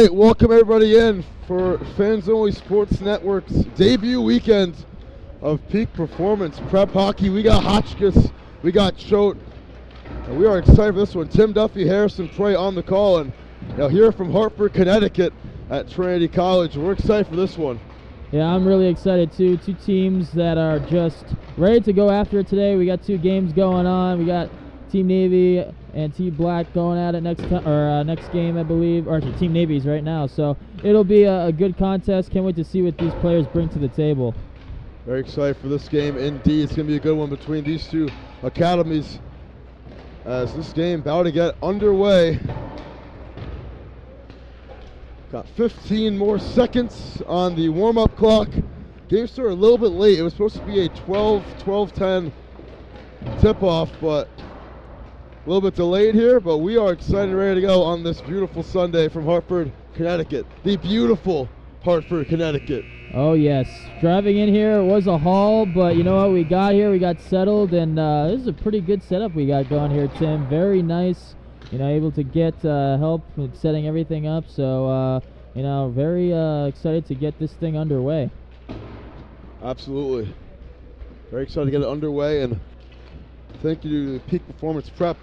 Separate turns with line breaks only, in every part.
right, welcome everybody in for Fans Only Sports Network's debut weekend of peak performance prep hockey. We got Hotchkiss, we got Choate, and we are excited for this one. Tim Duffy, Harrison Trey on the call, and here from Hartford, Connecticut at Trinity College. We're excited for this one.
Yeah, I'm really excited too. Two teams that are just ready to go after it today. We got two games going on. We got Team Navy and Team Black going at it next game, I believe. Or Team Navy's right now. So it'll be a good contest. Can't wait to see what these players bring to the table.
Very excited for this game indeed. It's going to be a good one between these two academies as this game about to get underway. Got 15 more seconds on the warm-up clock. Game started a little bit late. It was supposed to be a 12:10 tip-off, but a little bit delayed here. But we are excited and ready to go on this beautiful Sunday from Hartford, Connecticut. The beautiful Hartford, Connecticut.
Oh, yes. Driving in here was a haul, but you know what? We got here, we got settled, and this is a pretty good setup we got going here, Tim. Very nice. You know, able to get help with setting everything up. So, you know, very excited to get this thing underway.
Absolutely. Very excited to get it underway, and thank you to the Peak Performance Prep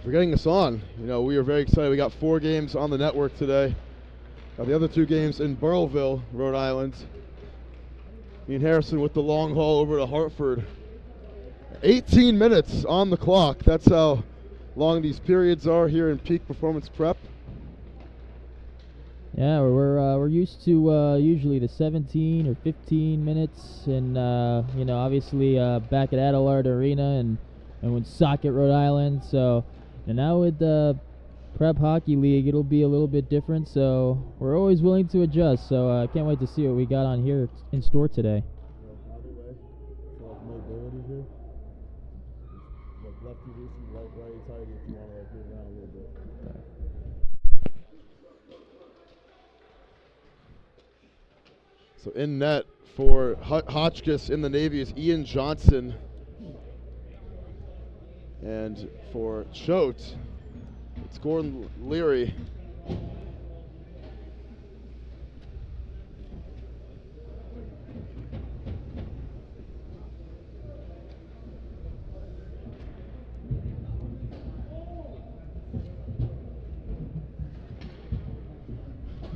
for getting us on. You know, we are very excited. We got 4 games on the network today. Got the other 2 games in Burrillville, Rhode Island. Me and Harrison with the long haul over to Hartford. 18 minutes on the clock. That's how long these periods are here in Peak Performance Prep.
Yeah, we're used to usually the 17 or 15 minutes, and you know, obviously back at Adelard Arena and Woonsocket, Rhode Island. So, and now with the Prep Hockey League, it'll be a little bit different. So we're always willing to adjust. So I can't wait to see what we got on here in store today.
Lefty loosey, righty tighty if you want to move around a little bit. So in net for Hotchkiss in the Navy is Ian Johnson. And for Choate, it's Gordon Leary.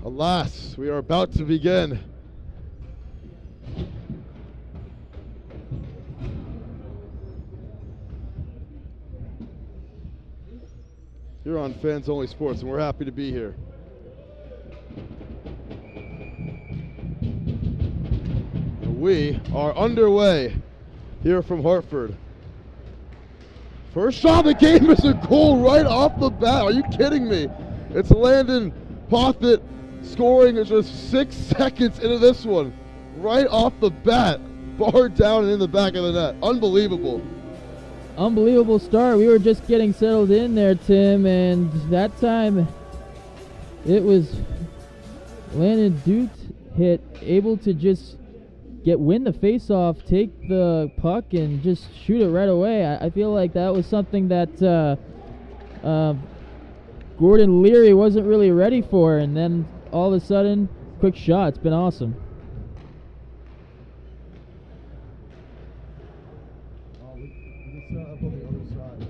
Alas, we are about to begin. You're on Fans Only Sports, and we're happy to be here. And we are underway here from Hartford. First shot of the game is a goal right off the bat. Are you kidding me? It's Landon Pothit scoring is just 6 seconds into this one. Right off the bat, barred down and in the back of the net. Unbelievable.
Unbelievable start. We were just getting settled in there, Tim, and that time it was Landon Duke hit, able to just win the face-off, take the puck, and just shoot it right away. I feel like that was something that Gordon Leary wasn't really ready for, and then all of a sudden, quick shot. It's been awesome.
We can set up on the other side,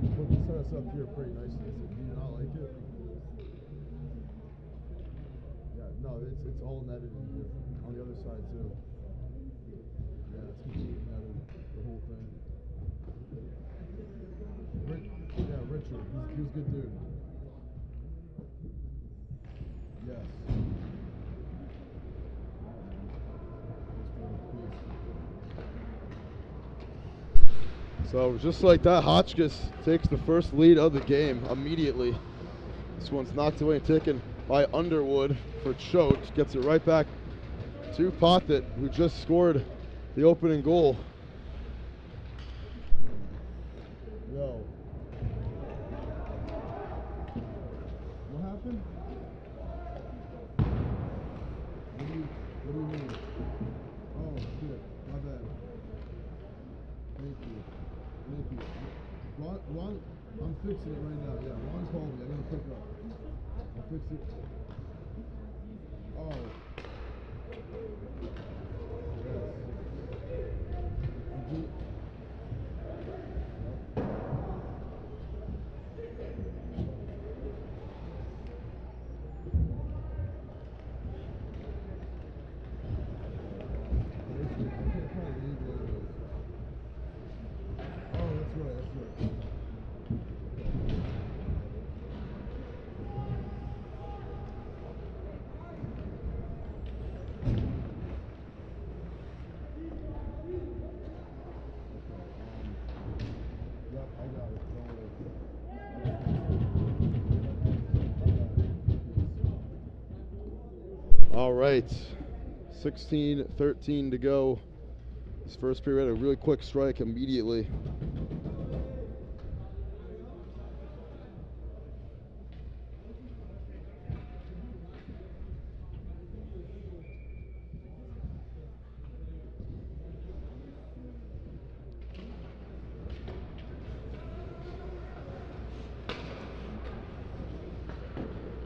but we can set us up here pretty nicely. Do you not like it? Yeah, no, it's all netted in here. On the other side too. Yeah, it's completely netted, the whole thing. Richard, he's a good dude. Yes. So just like that, Hotchkiss takes the first lead of the game immediately. This one's knocked away and taken by Underwood for Choate. Gets it right back to Pothit, who just scored the opening goal. Yo. What happened? What do you mean? Oh, shit. My bad. Thank you. Ron, I'm fixing it right now. Yeah, Ron called me. I gotta pick up. I'll fix it. Oh. Yes. All right, 16-13 to go. This first period, a really quick strike immediately.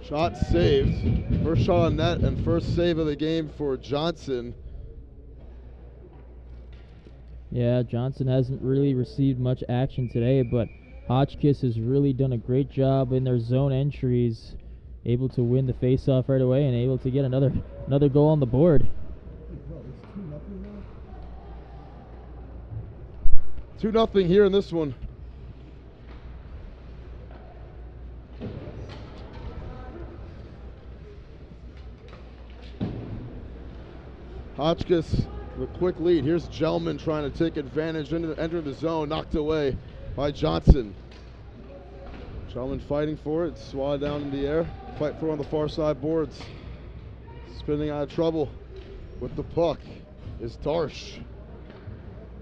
Shot saved. First shot on net and first save of the game for Johnson.
Yeah, Johnson hasn't really received much action today, but Hotchkiss has really done a great job in their zone entries, able to win the faceoff right away and able to get another goal on the board.
2-0 here in this one. Hotchkiss with a quick lead. Here's Gelman trying to take advantage, enter the zone, knocked away by Johnson. Gelman fighting for it, swatted down in the air, fight for it on the far side boards. Spinning out of trouble with the puck is Darsh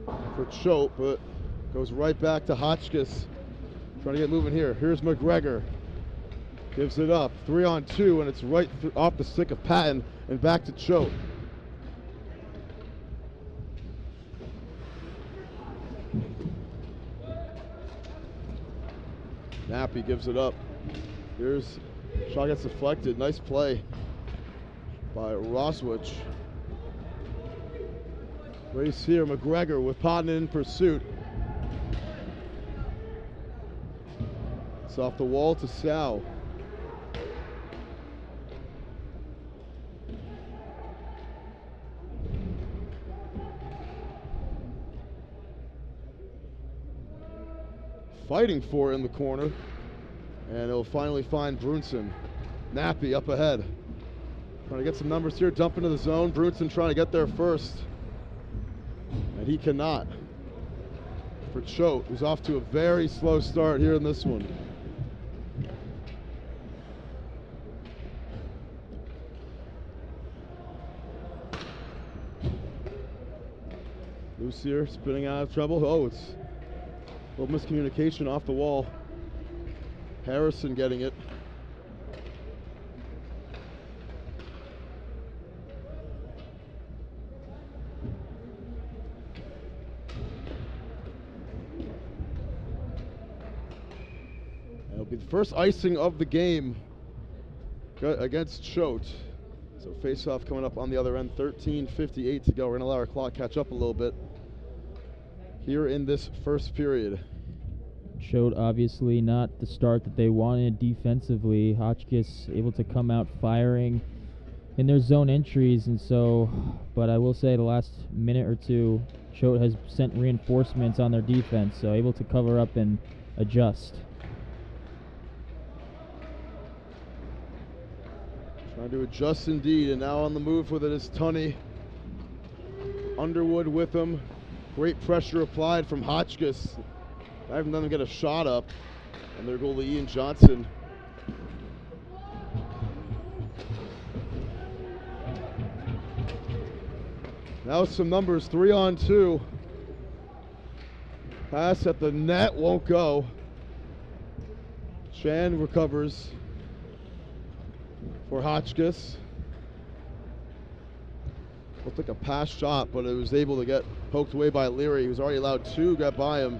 for Choate, but goes right back to Hotchkiss. Trying to get moving here. Here's McGregor. Gives it up. 3-on-2, and it's right off the stick of Patton and back to Choate. Nappy gives it up. Here's shot gets deflected. Nice play by Roswich. Race here. McGregor with Patton in pursuit. It's off the wall to Sow. Fighting for it in the corner, and it'll finally find Brunson. Nappy up ahead. Trying to get some numbers here, dump into the zone. Brunson trying to get there first, and he cannot. For Choate, who's off to a very slow start here in this one. Loose here, spinning out of trouble. Oh, it's a little miscommunication off the wall. Harrison getting it. It'll be the first icing of the game against Choate. So face-off coming up on the other end. 13:58 to go. We're going to let our clock catch up a little bit here in this first period.
Choate obviously not the start that they wanted defensively. Hotchkiss able to come out firing in their zone entries, and so, but I will say the last minute or two, Choate has sent reinforcements on their defense, so able to cover up and adjust.
Trying to adjust indeed, and now on the move with it is Tunney. Underwood with him. Great pressure applied from Hotchkiss. I haven't done them get a shot up. And their goalie Ian Johnson. Now some numbers, 3-on-2. Pass at the net, won't go. Chan recovers for Hotchkiss. Looked like a pass shot, but it was able to get poked away by Leary. He was already allowed 2, got by him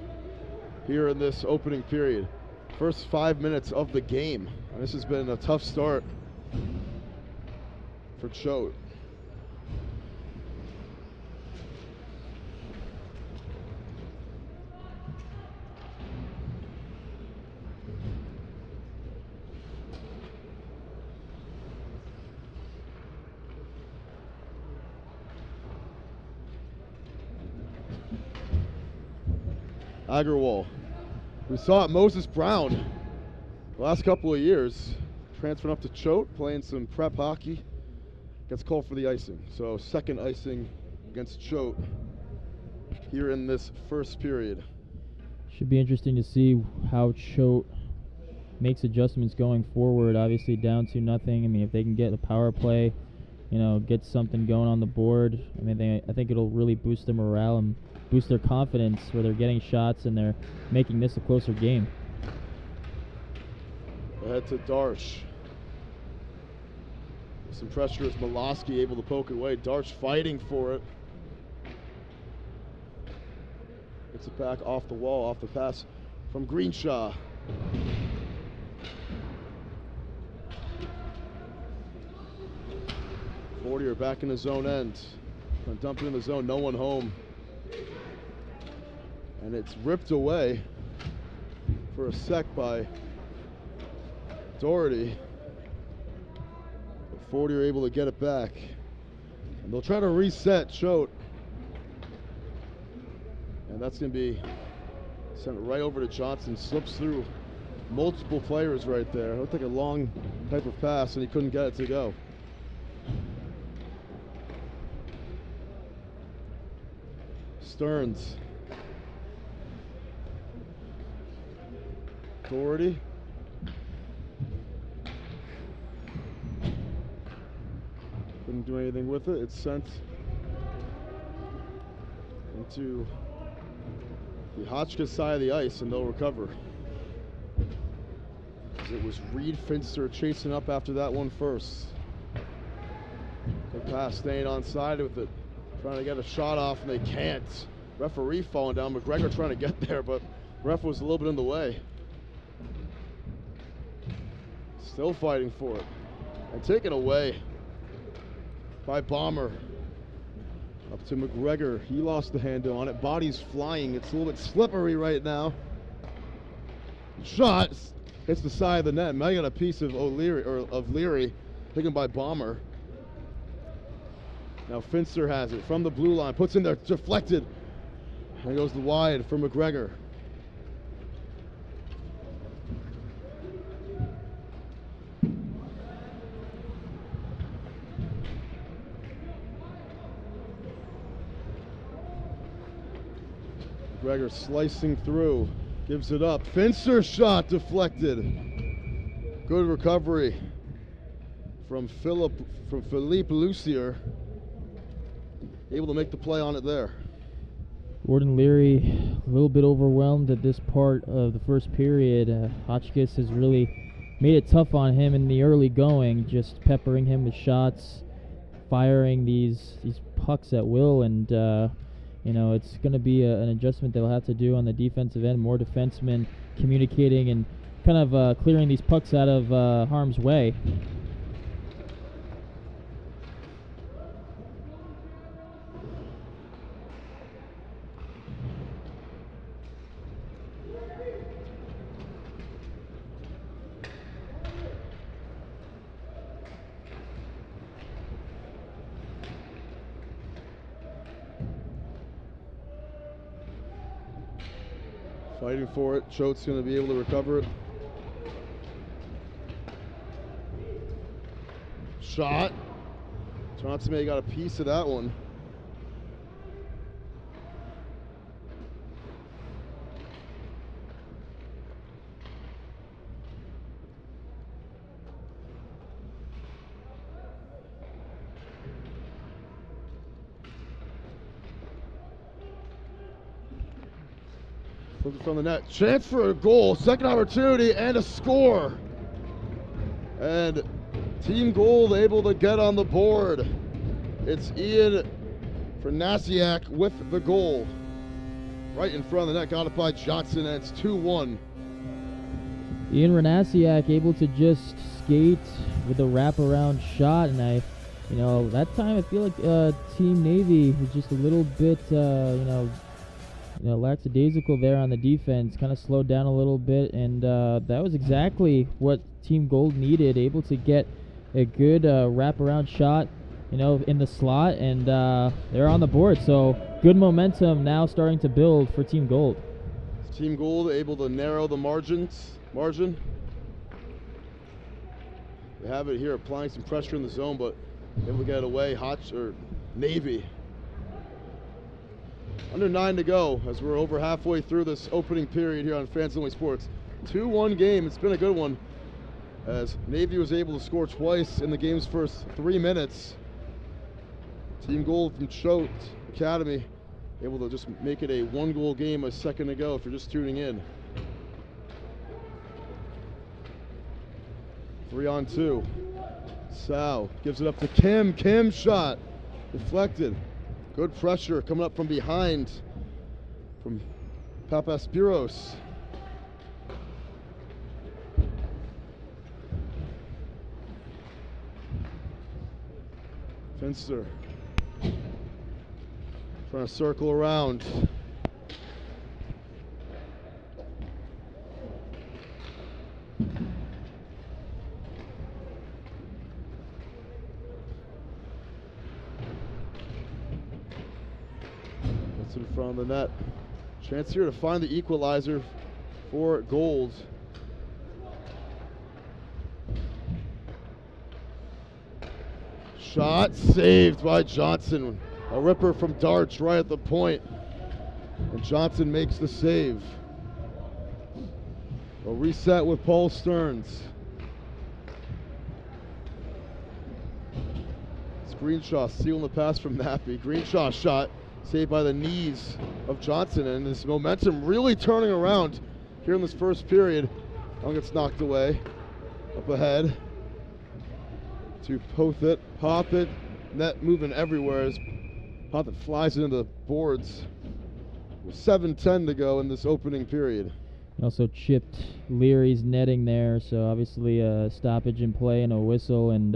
here in this opening period. first 5 minutes of the game. And this has been a tough start for Choate. Agarwal. We saw it, Moses Brown, the last couple of years, transferring up to Choate, playing some prep hockey, gets called for the icing. So second icing against Choate here in this first period.
Should be interesting to see how Choate makes adjustments going forward. Obviously down 2-0. I mean, if they can get a power play, you know, get something going on the board, I mean, I think it'll really boost their morale and boost their confidence where they're getting shots and they're making this a closer game.
Ahead to Darsh. Some pressure as Miloski able to poke it away. Darsh fighting for it. Gets it back off the wall, off the pass from Greenshaw. Fortier back in the zone end. Gonna dump it in the zone, no one home. And it's ripped away for a sec by Doherty. But Fortier able to get it back. And they'll try to reset Choate. And that's going to be sent right over to Johnson. Slips through multiple players right there. It looked like a long type of pass, and he couldn't get it to go. Stearns. Doherty. Couldn't do anything with it. It's sent into the Hotchkiss side of the ice, and they'll recover. It was Reed Finster chasing up after that one first. Good pass, staying on side with it, trying to get a shot off, and they can't. Referee falling down. McGregor trying to get there, but ref was a little bit in the way. Still fighting for it. And taken away by Bomber. Up to McGregor. He lost the handle on it. Body's flying. It's a little bit slippery right now. Shot hits the side of the net. Might got a piece of O'Leary or of Leary, taken by Bomber. Now Finster has it from the blue line. Puts in there, deflected. And it goes the wide for McGregor. McGregor slicing through, gives it up. Finster shot deflected. Good recovery from Philippe Lucier. Able to make the play on it there.
Gordon Leary a little bit overwhelmed at this part of the first period. Hotchkiss has really made it tough on him in the early going, just peppering him with shots, firing these pucks at will, and you know, it's going to be an adjustment they'll have to do on the defensive end. More defensemen communicating and kind of clearing these pucks out of harm's way.
Fighting for it. Choate's going to be able to recover it. Shot. Johnson may have got a piece of that one. Flipped it from the net. Chance for a goal. Second opportunity and a score. And team goal able to get on the board. It's Ian Franasiak with the goal. Right in front of the net. Got it by Johnson, and it's 2-1.
Ian Ranasiak able to just skate with a wraparound shot, and that time I feel like Team Navy was just a little bit, lackadaisical there on the defense, kind of slowed down a little bit, and that was exactly what Team Gold needed, able to get a good wraparound shot, in the slot, and they're on the board. So good momentum now starting to build for Team Gold.
Team Gold able to narrow the margin. They have it here, applying some pressure in the zone, but able to get it away. Navy. Under 9 to go as we're over halfway through this opening period here on Fans Only Sports. 2-1 game. It's been a good one as Navy was able to score twice in the game's first 3 minutes. Team Gold from Choate Academy able to just make it a 1-goal game a second ago if you're just tuning in. 3-on-2. Sal gives it up to Kim. Kim shot. Deflected. Good pressure coming up from behind from Papaspiros. Finster trying to circle around. That's in front of the net. Chance here to find the equalizer for Gold. Shot saved by Johnson. A ripper from Darch right at the point. And Johnson makes the save. A reset with Paul Stearns. It's Greenshaw stealing the pass from Nappy. Greenshaw shot saved by the knees of Johnson, and this momentum really turning around here in this first period. Long gets knocked away. Up ahead to Pothit. Pothit, net moving everywhere as Pothit flies into the boards. With 7:10 to go in this opening period.
He also chipped Leary's netting there, so obviously a stoppage in play and a whistle. And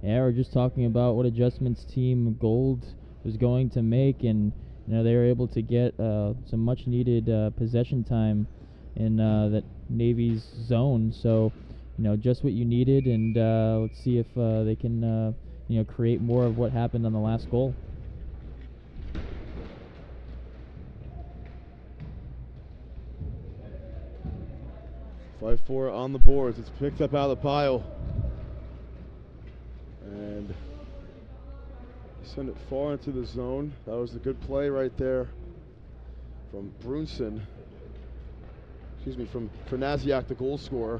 we're just talking about what adjustments Team Gold was going to make, and they were able to get some much-needed possession time in that Navy's zone. So just what you needed, and let's see if they can create more of what happened on the last goal.
Fight for it on the boards. It's picked up out of the pile. And send it far into the zone. That was a good play right there from Brunson. From Franasiak, the goal scorer.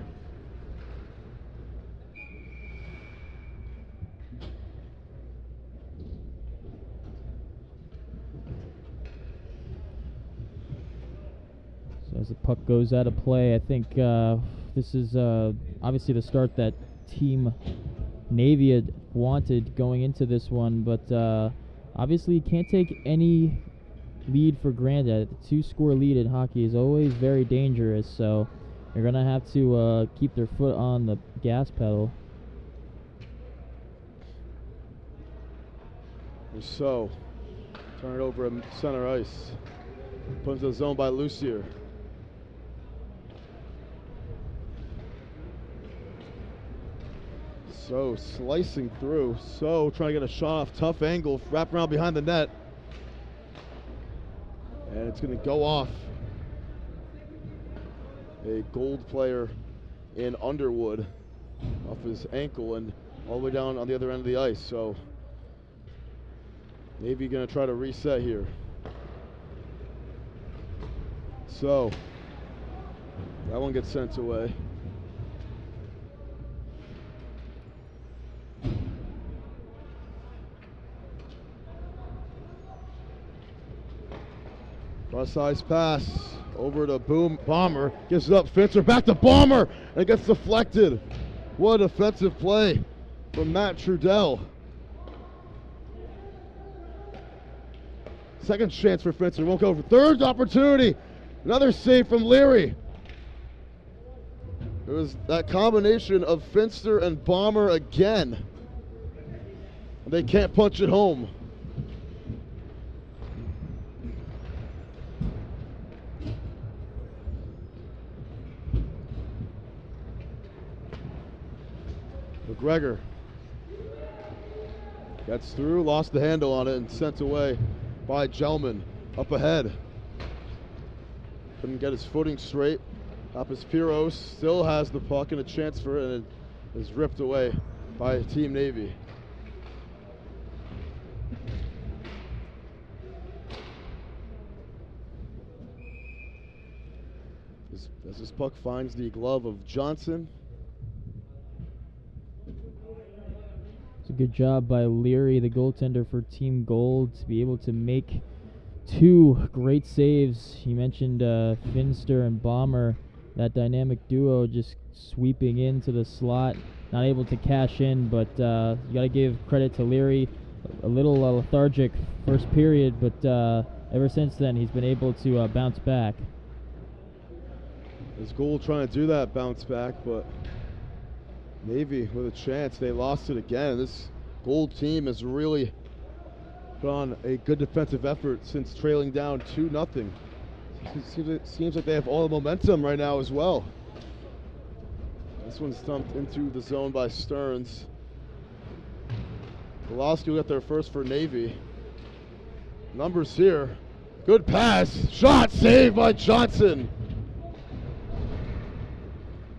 So as the puck goes out of play, I think this is obviously the start that Team Navy had wanted going into this one, but obviously you can't take any lead for granted. The 2-score lead in hockey is always very dangerous, so you're going to have to keep their foot on the gas pedal.
So, turn it over at center ice. Put into the zone by Lucier. So slicing through. So trying to get a shot off. Tough angle. Wrap around behind the net. And it's going to go off. A Gold player in Underwood off his ankle and all the way down on the other end of the ice. So Navy going to try to reset here. So that one gets sent away. Cross-ice pass over to Bomber. Gives it up. Finster back to Bomber. And it gets deflected. What a offensive play from Matt Trudell. Second chance for Finster. Won't go for third opportunity. Another save from Leary. It was that combination of Finster and Bomber again. They can't punch it home. McGregor gets through, lost the handle on it, and sent away by Gelman. Up ahead. Couldn't get his footing straight. Papaspiros still has the puck and a chance for it, and it is ripped away by Team Navy. As this puck finds the glove of Johnson.
It's a good job by Leary, the goaltender for Team Gold, to be able to make two great saves. You mentioned Finster and Bomber, that dynamic duo just sweeping into the slot, not able to cash in, but you got to give credit to Leary. A little lethargic first period, but ever since then he's been able to bounce back.
His goal trying to do that bounce back, but Navy with a chance. They lost it again. This Gold team has really put on a good defensive effort since trailing down 2-0. Seems like they have all the momentum right now as well. This one's stumped into the zone by Stearns. Pulaski will get there first for Navy. Numbers here. Good pass. Shot saved by Johnson.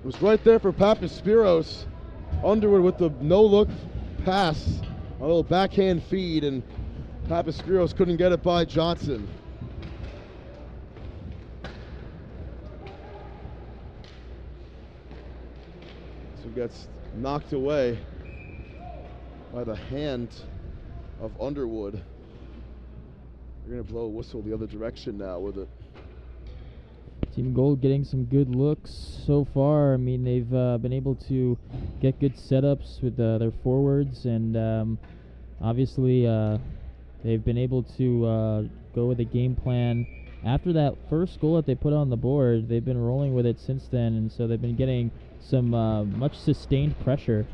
It was right there for Papaspiros. Underwood with the no-look pass. A little backhand feed, and Papaspiros couldn't get it by Johnson. So gets knocked away by the hand of Underwood. They're going to blow a whistle the other direction now with it.
Team Gold getting some good looks so far. I mean, they've been able to get good setups with their forwards, and obviously they've been able to go with a game plan. After that first goal that they put on the board, they've been rolling with it since then, and so they've been getting some much sustained pressure.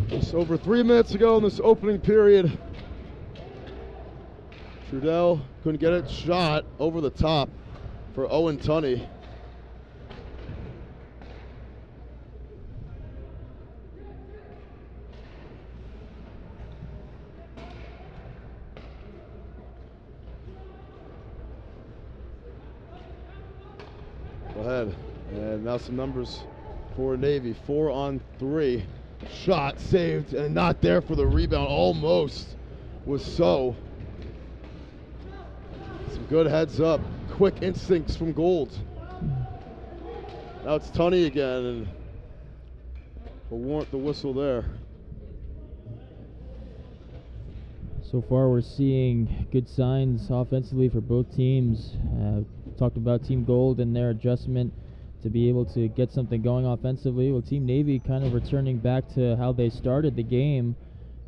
Just over 3 minutes ago in this opening period, Trudell couldn't get it. Shot over the top for Owen Tunney. Go ahead. And now some numbers for Navy. 4-on-3. Shot saved and not there for the rebound. Almost was so. Some good heads up. Quick instincts from Gold. Now it's Tunney again, and will warrant the whistle there.
So far we're seeing good signs offensively for both teams. Talked about Team Gold and their adjustment to be able to get something going offensively. Well, Team Navy kind of returning back to how they started the game,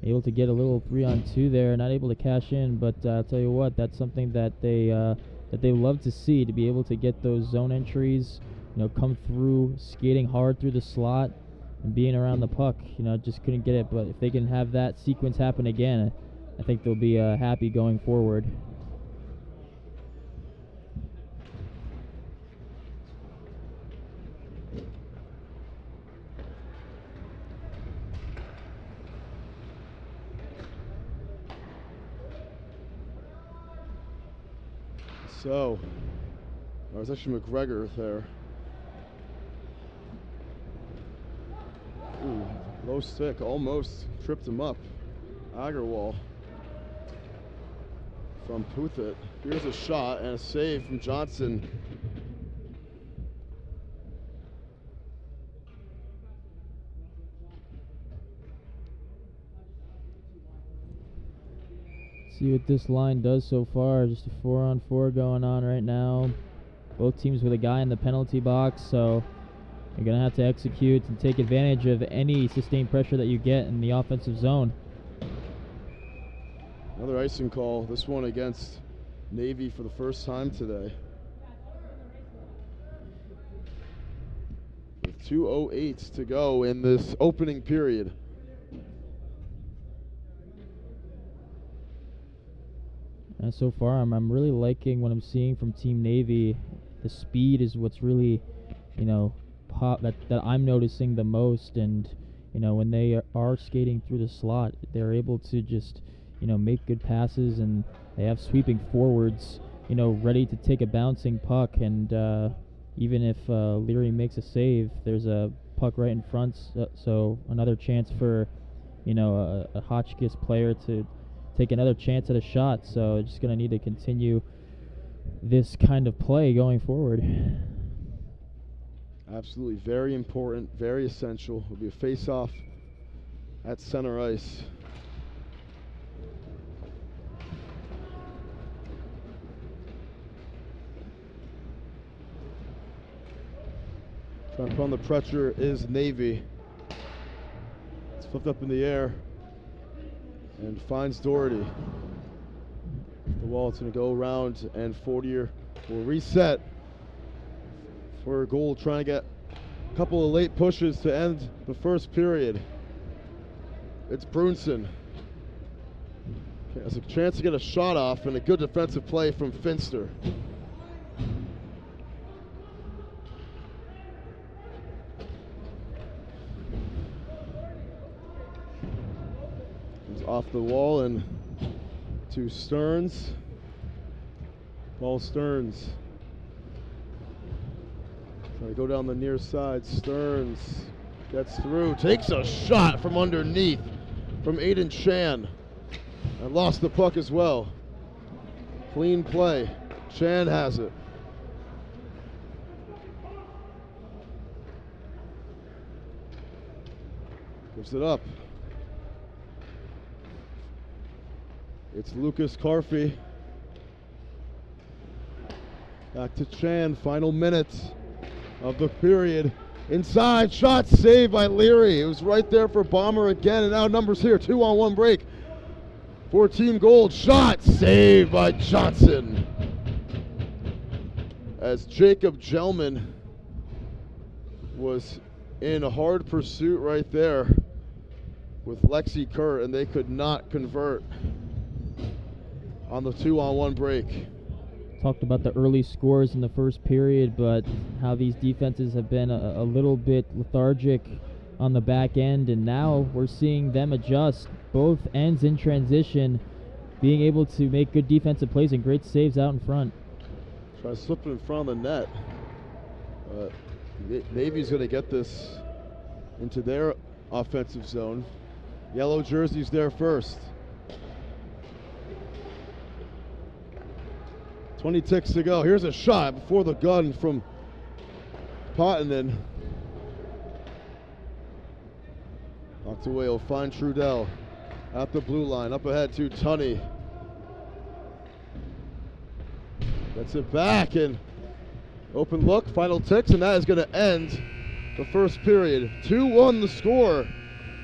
able to get a little 3-on-2 there, not able to cash in, but I'll tell you what, that's something that they love to see, to be able to get those zone entries, come through, skating hard through the slot and being around the puck. Just couldn't get it, but if they can have that sequence happen again, I think they'll be happy going forward.
So, there was actually McGregor there. Ooh, low stick, almost tripped him up. Agarwal from Puthit. Here's a shot and a save from Johnson.
See what this line does so far. Just a 4-on-4 going on right now. Both teams with a guy in the penalty box, so You're going to have to execute and take advantage of any sustained pressure that you get in the offensive zone.
Another icing call, this one against Navy for the first time today. With 2:08 to go in this opening period.
And so far, I'm really liking what I'm seeing from Team Navy. The speed is what's really, that I'm noticing the most. And, when they are skating through the slot, they're able to just, make good passes, and they have sweeping forwards, ready to take a bouncing puck. And even if Leary makes a save, there's a puck right in front, so another chance for, a Hotchkiss player to take another chance at a shot. So just going to need to continue this kind of play going forward.
Absolutely, very important, very essential. It'll be a face-off at center ice. Trying to put on the pressure is Navy. It's flipped up in the air and finds Doherty. The wall, it's going to go around, and Fortier will reset for a goal, trying to get a couple of late pushes to end the first period. It's Brunson. Has a chance to get a shot off, and a good defensive play from Finster. It's off the wall and to Stearns. Ball Stearns. Trying to go down the near side. Stearns gets through, takes a shot from underneath from Aiden Chan, and lost the puck as well. Clean play. Chan has it. Gives it up. It's Lucas Carfey. Back to Chan, final minutes of the period. Inside, shot saved by Leary. It was right there for Bomber again, and now numbers here, 2-on-1 break for Team Gold. Shot saved by Johnson. As Jacob Gelman was in a hard pursuit right there with Lexi Kurt, and they could not convert on the 2-on-1 break.
Talked about the early scores in the first period, but how these defenses have been a little bit lethargic on the back end, and now we're seeing them adjust both ends in transition, being able to make good defensive plays and great saves out in front.
Try to slip it in front of the net. Navy's going to get this into their offensive zone. Yellow jerseys there first. 20 ticks to go. Here's a shot before the gun from Pottinen. Knocked away. He'll find Trudell at the blue line. Up ahead to Tunney. Gets it back, and open look. Final ticks, and that is going to end the first period. 2-1 the score.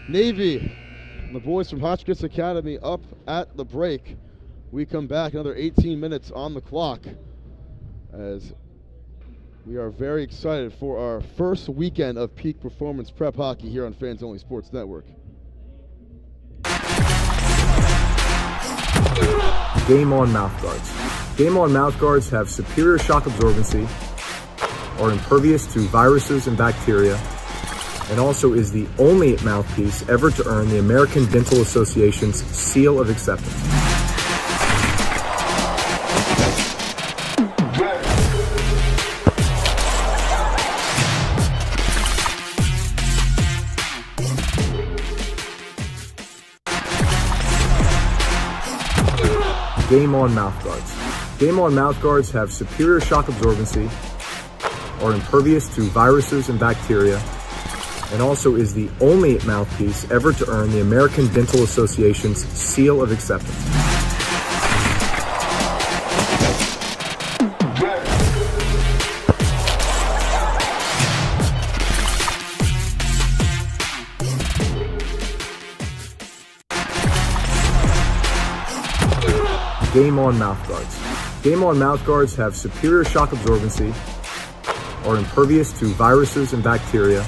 Navy and the boys from Hotchkiss Academy up at the break. We come back, another 18 minutes on the clock, as we are very excited for our first weekend of peak performance prep hockey here on Fans Only Sports Network.
Game On mouthguards. Game On mouthguards have superior shock absorbency, are impervious to viruses and bacteria, and also is the only mouthpiece ever to earn the American Dental Association's seal of acceptance. Game On mouthguards. Game On mouthguards have superior shock absorbency, are impervious to viruses and bacteria, and also is the only mouthpiece ever to earn the American Dental Association's seal of acceptance. Game On mouthguards. Game On mouthguards have superior shock absorbency, are impervious to viruses and bacteria,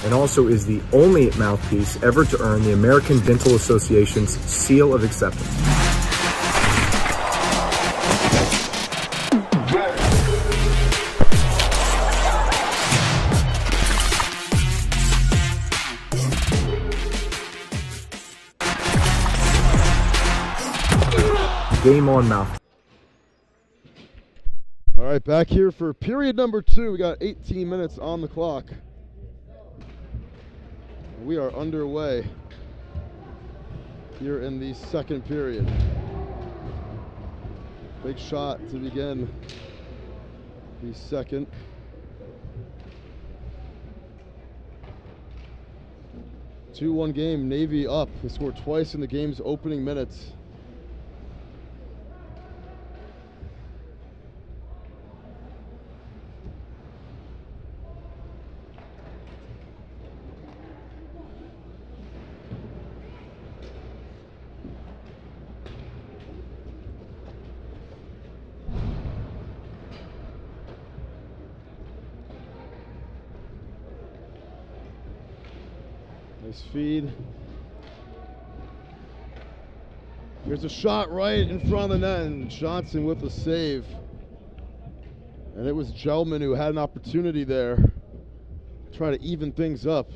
and also is the only mouthpiece ever to earn the American Dental Association's seal of acceptance. Game On mouth.
All right, back here for period number 2. We got 18 minutes on the clock. We are underway here in the second period. Big shot to begin the second. Two-one game, Navy up. They scored twice in the game's opening minutes. Nice feed. Here's a shot right in front of the net, and Johnson with a save. And it was Gelman who had an opportunity there to try to even things up.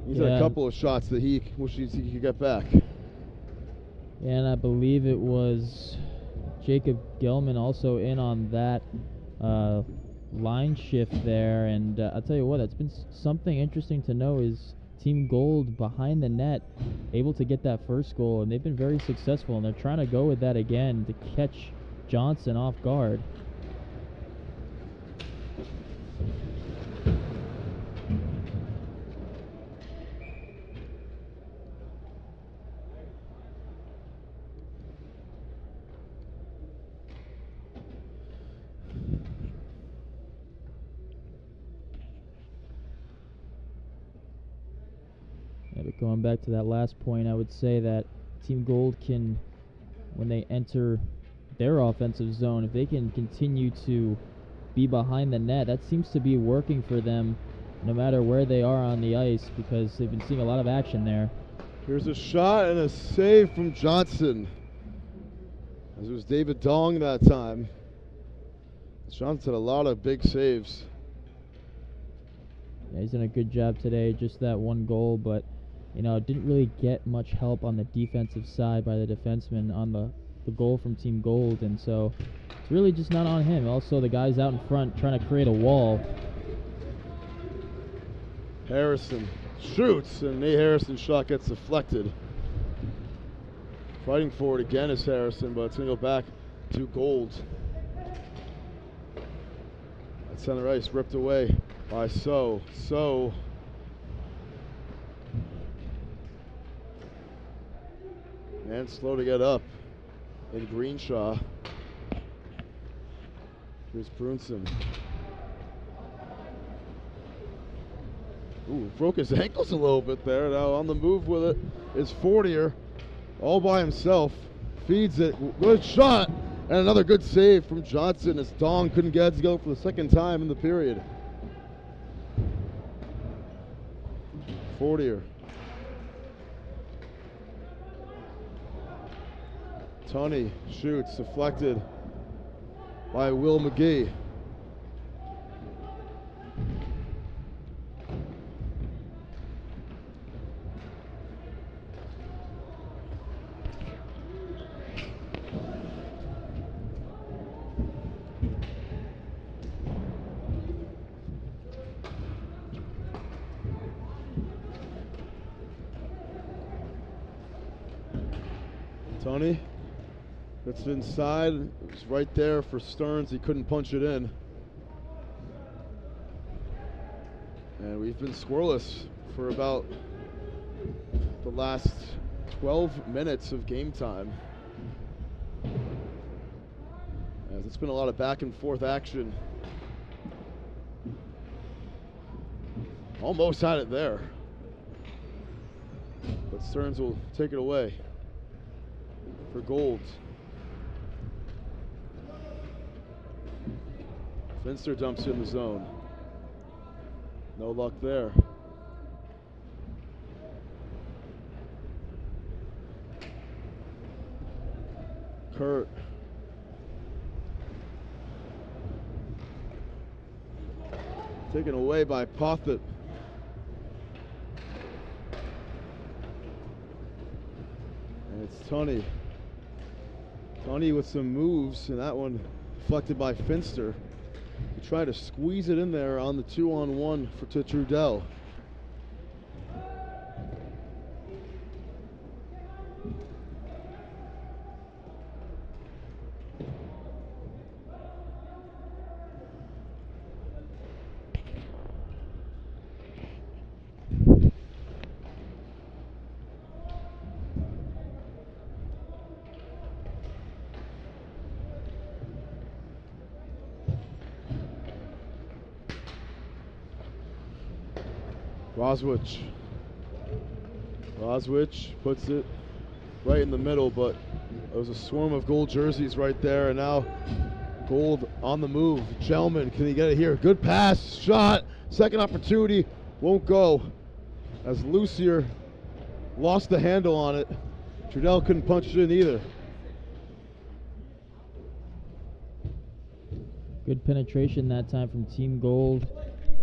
He's had a couple of shots that he wishes he could get back.
Yeah, and I believe it was Jacob Gelman also in on that line shift there, and I'll tell you what, that's been something interesting to know is Team Gold behind the net able to get that first goal, and they've been very successful, and they're trying to go with that again to catch Johnson off guard. But going back to that last point, I would say that Team Gold can, when they enter their offensive zone, if they can continue to be behind the net, that seems to be working for them no matter where they are on the ice, because they've been seeing a lot of action there.
Here's a shot and a save from Johnson, as it was David Dong that time. Johnson had a lot of big saves.
Yeah, he's done a good job today, just that one goal, but you know, didn't really get much help on the defensive side by the defenseman on the goal from Team Gold, and so it's really just not on him. Also, the guys out in front trying to create a wall.
Harrison shoots, and Nate Harrison's shot gets deflected. Fighting for it again is Harrison, but it's going to go back to Gold. At center ice, ripped away by So. And slow to get up in Greenshaw. Here's Brunson. Ooh, broke his ankles a little bit there. Now on the move with it is Fortier, all by himself. Feeds it, good shot, and another good save from Johnson as Dong couldn't get it to go for the second time in the period. Fortier. Tunney shoots, deflected by Will McGee. Tunney. It's inside. It was right there for Stearns. He couldn't punch it in. And we've been scoreless for about the last 12 minutes of game time. As it's been a lot of back and forth action. Almost had it there. But Stearns will take it away. for Gold. Finster dumps in the zone. No luck there. Kurt. Taken away by Pothet. And it's Tunney. Tunney with some moves, and that one deflected by Finster. He tried to squeeze it in there on the 2-on-1 to Trudell. Roswich puts it right in the middle, but there was a swarm of Gold jerseys right there, and now Gold on the move. Gelman, can he get it here? Good pass, shot, second opportunity, won't go. As Lucier lost the handle on it. Trudell couldn't punch it in either.
Good penetration that time from Team Gold.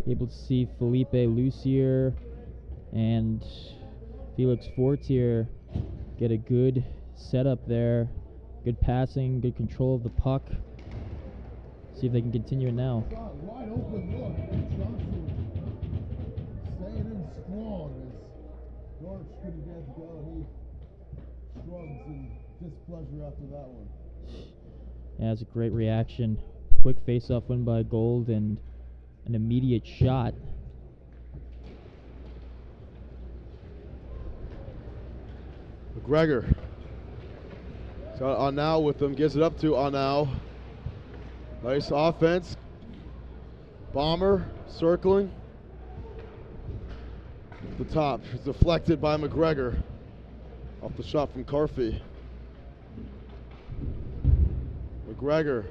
Able to see Felipe Lucier and Felix Fortier get a good setup there. Good passing, good control of the puck. See if they can continue it now.
Wide open look. Johnson staying in strong as George couldn't get it going. He shrugs in displeasure after that one.
Yeah, that's a great reaction. Quick face-off win by Gold and an immediate shot.
McGregor. So Arnau with them, gives it up to Arnau. Nice offense. Bomber circling. At the top, it's deflected by McGregor. Off the shot from Carfey. McGregor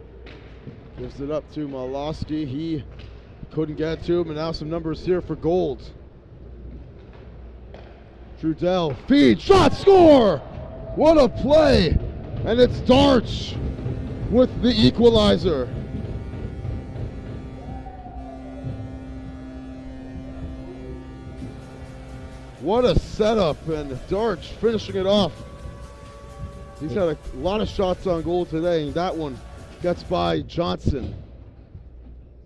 gives it up to Malosky. He couldn't get to him, and now some numbers here for Gold. Trudell, feed, shot, score! What a play! And it's Darch with the equalizer. What a setup, and Darch finishing it off. He's had a lot of shots on goal today, and that one gets by Johnson.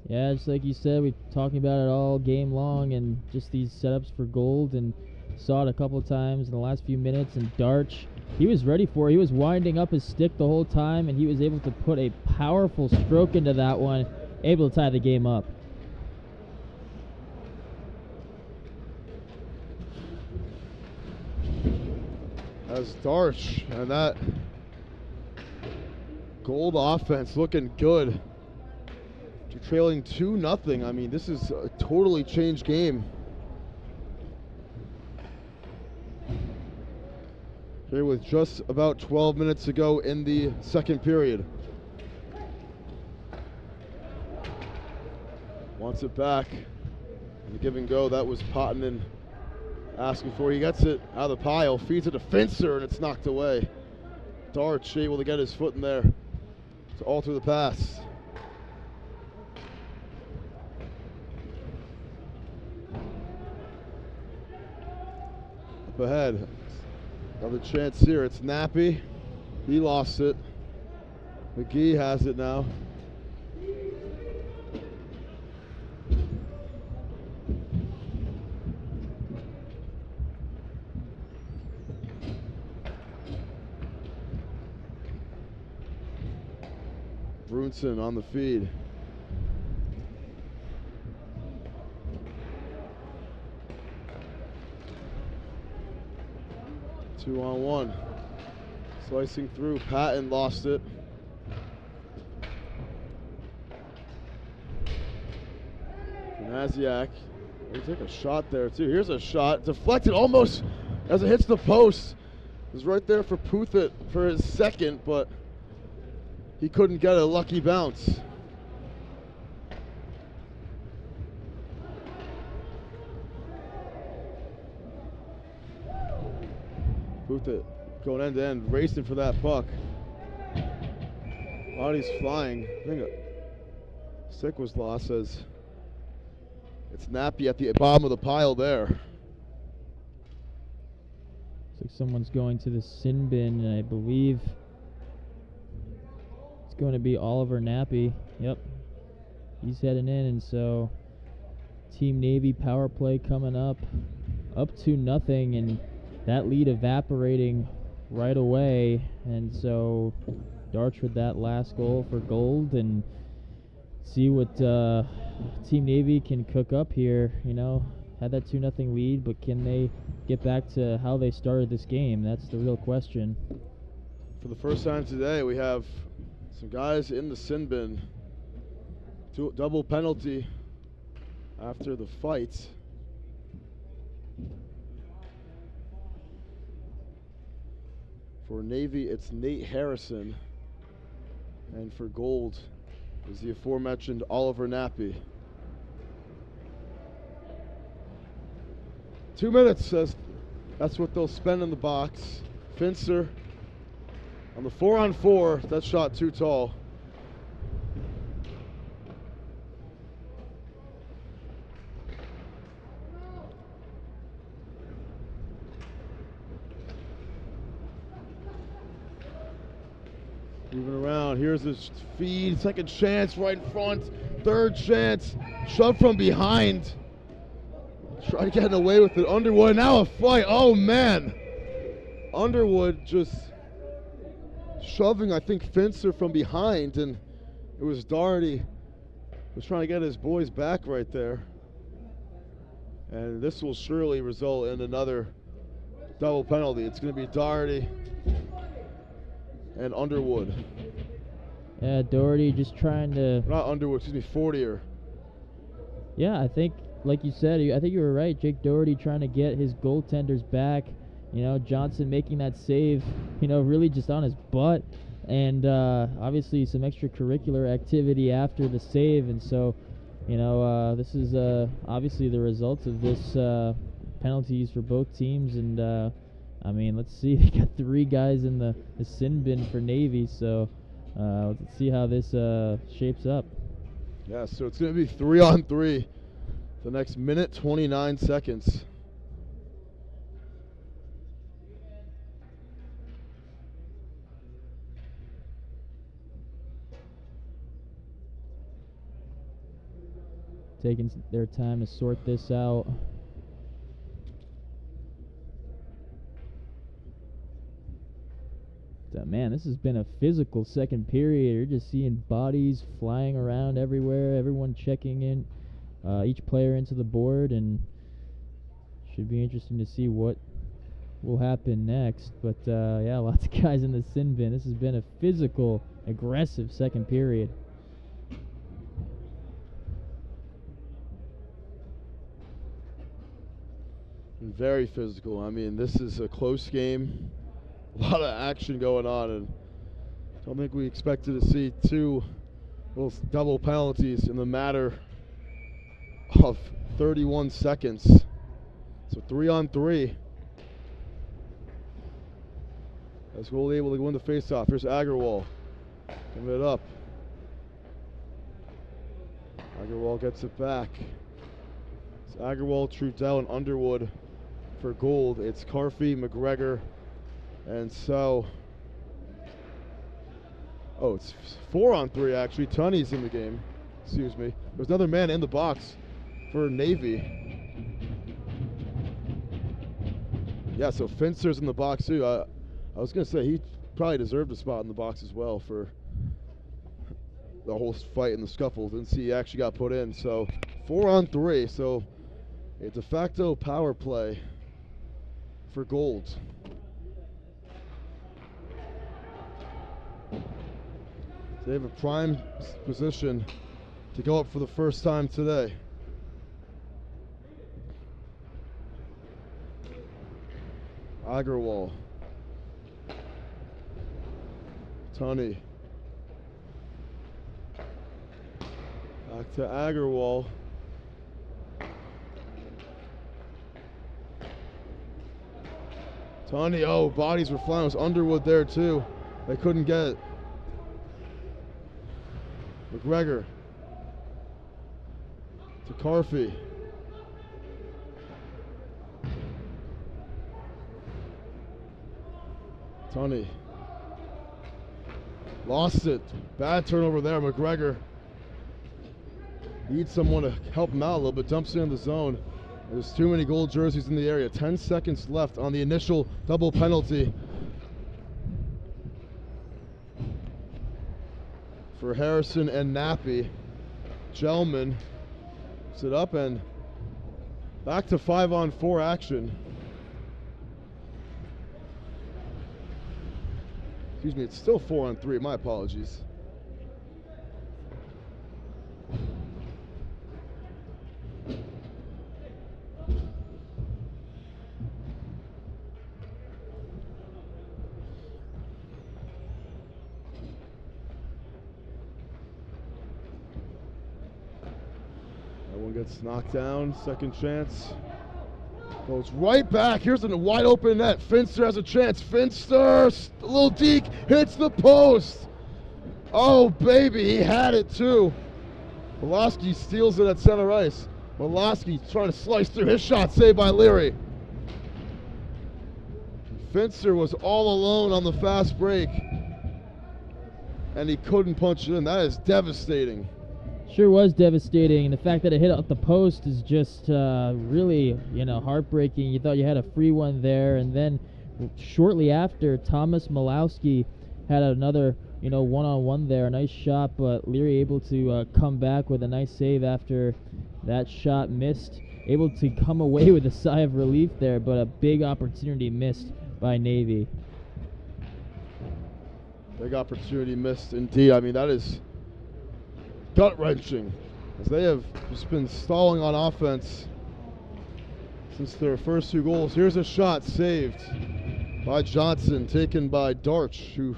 Yeah, just like you said, we're talking about it all game long, and just these setups for Gold, and saw it a couple of times in the last few minutes. And Darch, he was ready for it. He was winding up his stick the whole time, and he was able to put a powerful stroke into that one, able to tie the game up.
As Darch, and that Gold offense looking good. You're trailing 2-0. I mean, this is a totally changed game. Here with just about 12 minutes to go in the second period. Wants it back. And the give and go, that was Potanen asking for. He gets it out of the pile, feeds it to Finster, and it's knocked away. Darch able to get his foot in there to alter the pass. Up ahead. Another chance here. It's Nappy. He lost it. McGee has it now. Brunson on the feed. Two on one. Slicing through. Patton lost it. Naziak. They take a shot there too. Here's a shot. Deflected almost as it hits the post. was right there for Puthit for his second, but he couldn't get a lucky bounce. Puthit going end to end, racing for that puck. Body's flying. I think a stick was lost as it's Nappy at the bottom of the pile there.
Looks like someone's going to the sin bin, and I believe it's going to be Oliver Nappy. Yep. He's heading in, and so Team Navy power play coming up 2-0, and that lead evaporating right away, and so Darch with that last goal for gold, and see what Team Navy can cook up here. You know, had that 2-0 lead, but can they get back to how they started this game? That's the real question.
For the first time today, we have some guys in the sin bin. Double penalty after the fight. For Navy, it's Nate Harrison. And for gold is the aforementioned Oliver Nappy. 2 minutes says that's what they'll spend in the box. Finster on the 4-on-4. That shot too tall. Moving around, here's his feed, second chance right in front, third chance, shoved from behind. Try to get away with it, Underwood, now a fight, oh man. Underwood just shoving, I think, Finster from behind, and it was Doherty was trying to get his boys back right there. And this will surely result in another double penalty. It's going to be Doherty and Underwood.
Yeah, Doherty just trying to...
Not Underwood, excuse me, Fortier.
Yeah, I think, like you said, I think you were right. Jake Doherty trying to get his goaltenders back. You know, Johnson making that save, you know, really just on his butt. And obviously some extracurricular activity after the save. And so, you know, this is obviously the results of this penalties for both teams. And I mean, let's see. They got 3 guys in the sin bin for Navy, so let's see how this shapes up.
Yeah, so it's going to be 3-on-3 the next minute, 29 seconds.
Taking their time to sort this out. Man, this has been a physical second period. You're just seeing bodies flying around everywhere, everyone checking in, each player into the board, and should be interesting to see what will happen next. But yeah, lots of guys in the sin bin. This has been a physical, aggressive second period.
Very physical. I mean, this is a close game. A lot of action going on, and I don't think we expected to see 2 little double penalties in the matter of 31 seconds. So 3-on-3. As we'll be able to win the faceoff. Here's Agarwal. Giving it up. Agarwal gets it back. It's Agarwal, Trudell, and Underwood for gold. It's Carfey, McGregor, and so, oh, it's 4-on-3 actually. Tunney's in the game. Excuse me. There's another man in the box for Navy. Yeah, so Finster's in the box too. I was gonna say he probably deserved a spot in the box as well for the whole fight and the scuffle. Didn't see he actually got put in. So 4-on-3. So a de facto power play for gold. They have a prime position to go up for the first time today. Agarwal Tunney. Back to Agarwal. Tunney, oh, bodies were flying. It was Underwood there too. They couldn't get it. McGregor. To Carfey. Tunney. Lost it. Bad turnover there. McGregor needs someone to help him out a little bit. Dumps it in the zone. There's too many gold jerseys in the area. 10 seconds left on the initial double penalty for Harrison and Nappy. Gelman sit up and back to 5-on-4 action. Excuse me, it's still 4-on-3. My apologies. That one gets knocked down. Second chance. Goes right back. Here's a wide open net. Finster has a chance. Finster, a little deke, hits the post. Oh, baby, he had it too. Molosky steals it at center ice. Molosky trying to slice through. His shot saved by Leary. Finster was all alone on the fast break, and he couldn't punch it in. That is devastating.
Sure was devastating, and the fact that it hit up the post is just really, heartbreaking. You thought you had a free one there, and then shortly after, Thomas Malowski had another, one-on-one there. A nice shot, but Leary able to come back with a nice save after that shot missed. Able to come away with a sigh of relief there, but a big opportunity missed by Navy.
Big opportunity missed indeed. I mean, that is gut-wrenching, as they have just been stalling on offense since their first two goals. Here's a shot saved by Johnson, taken by Darch, who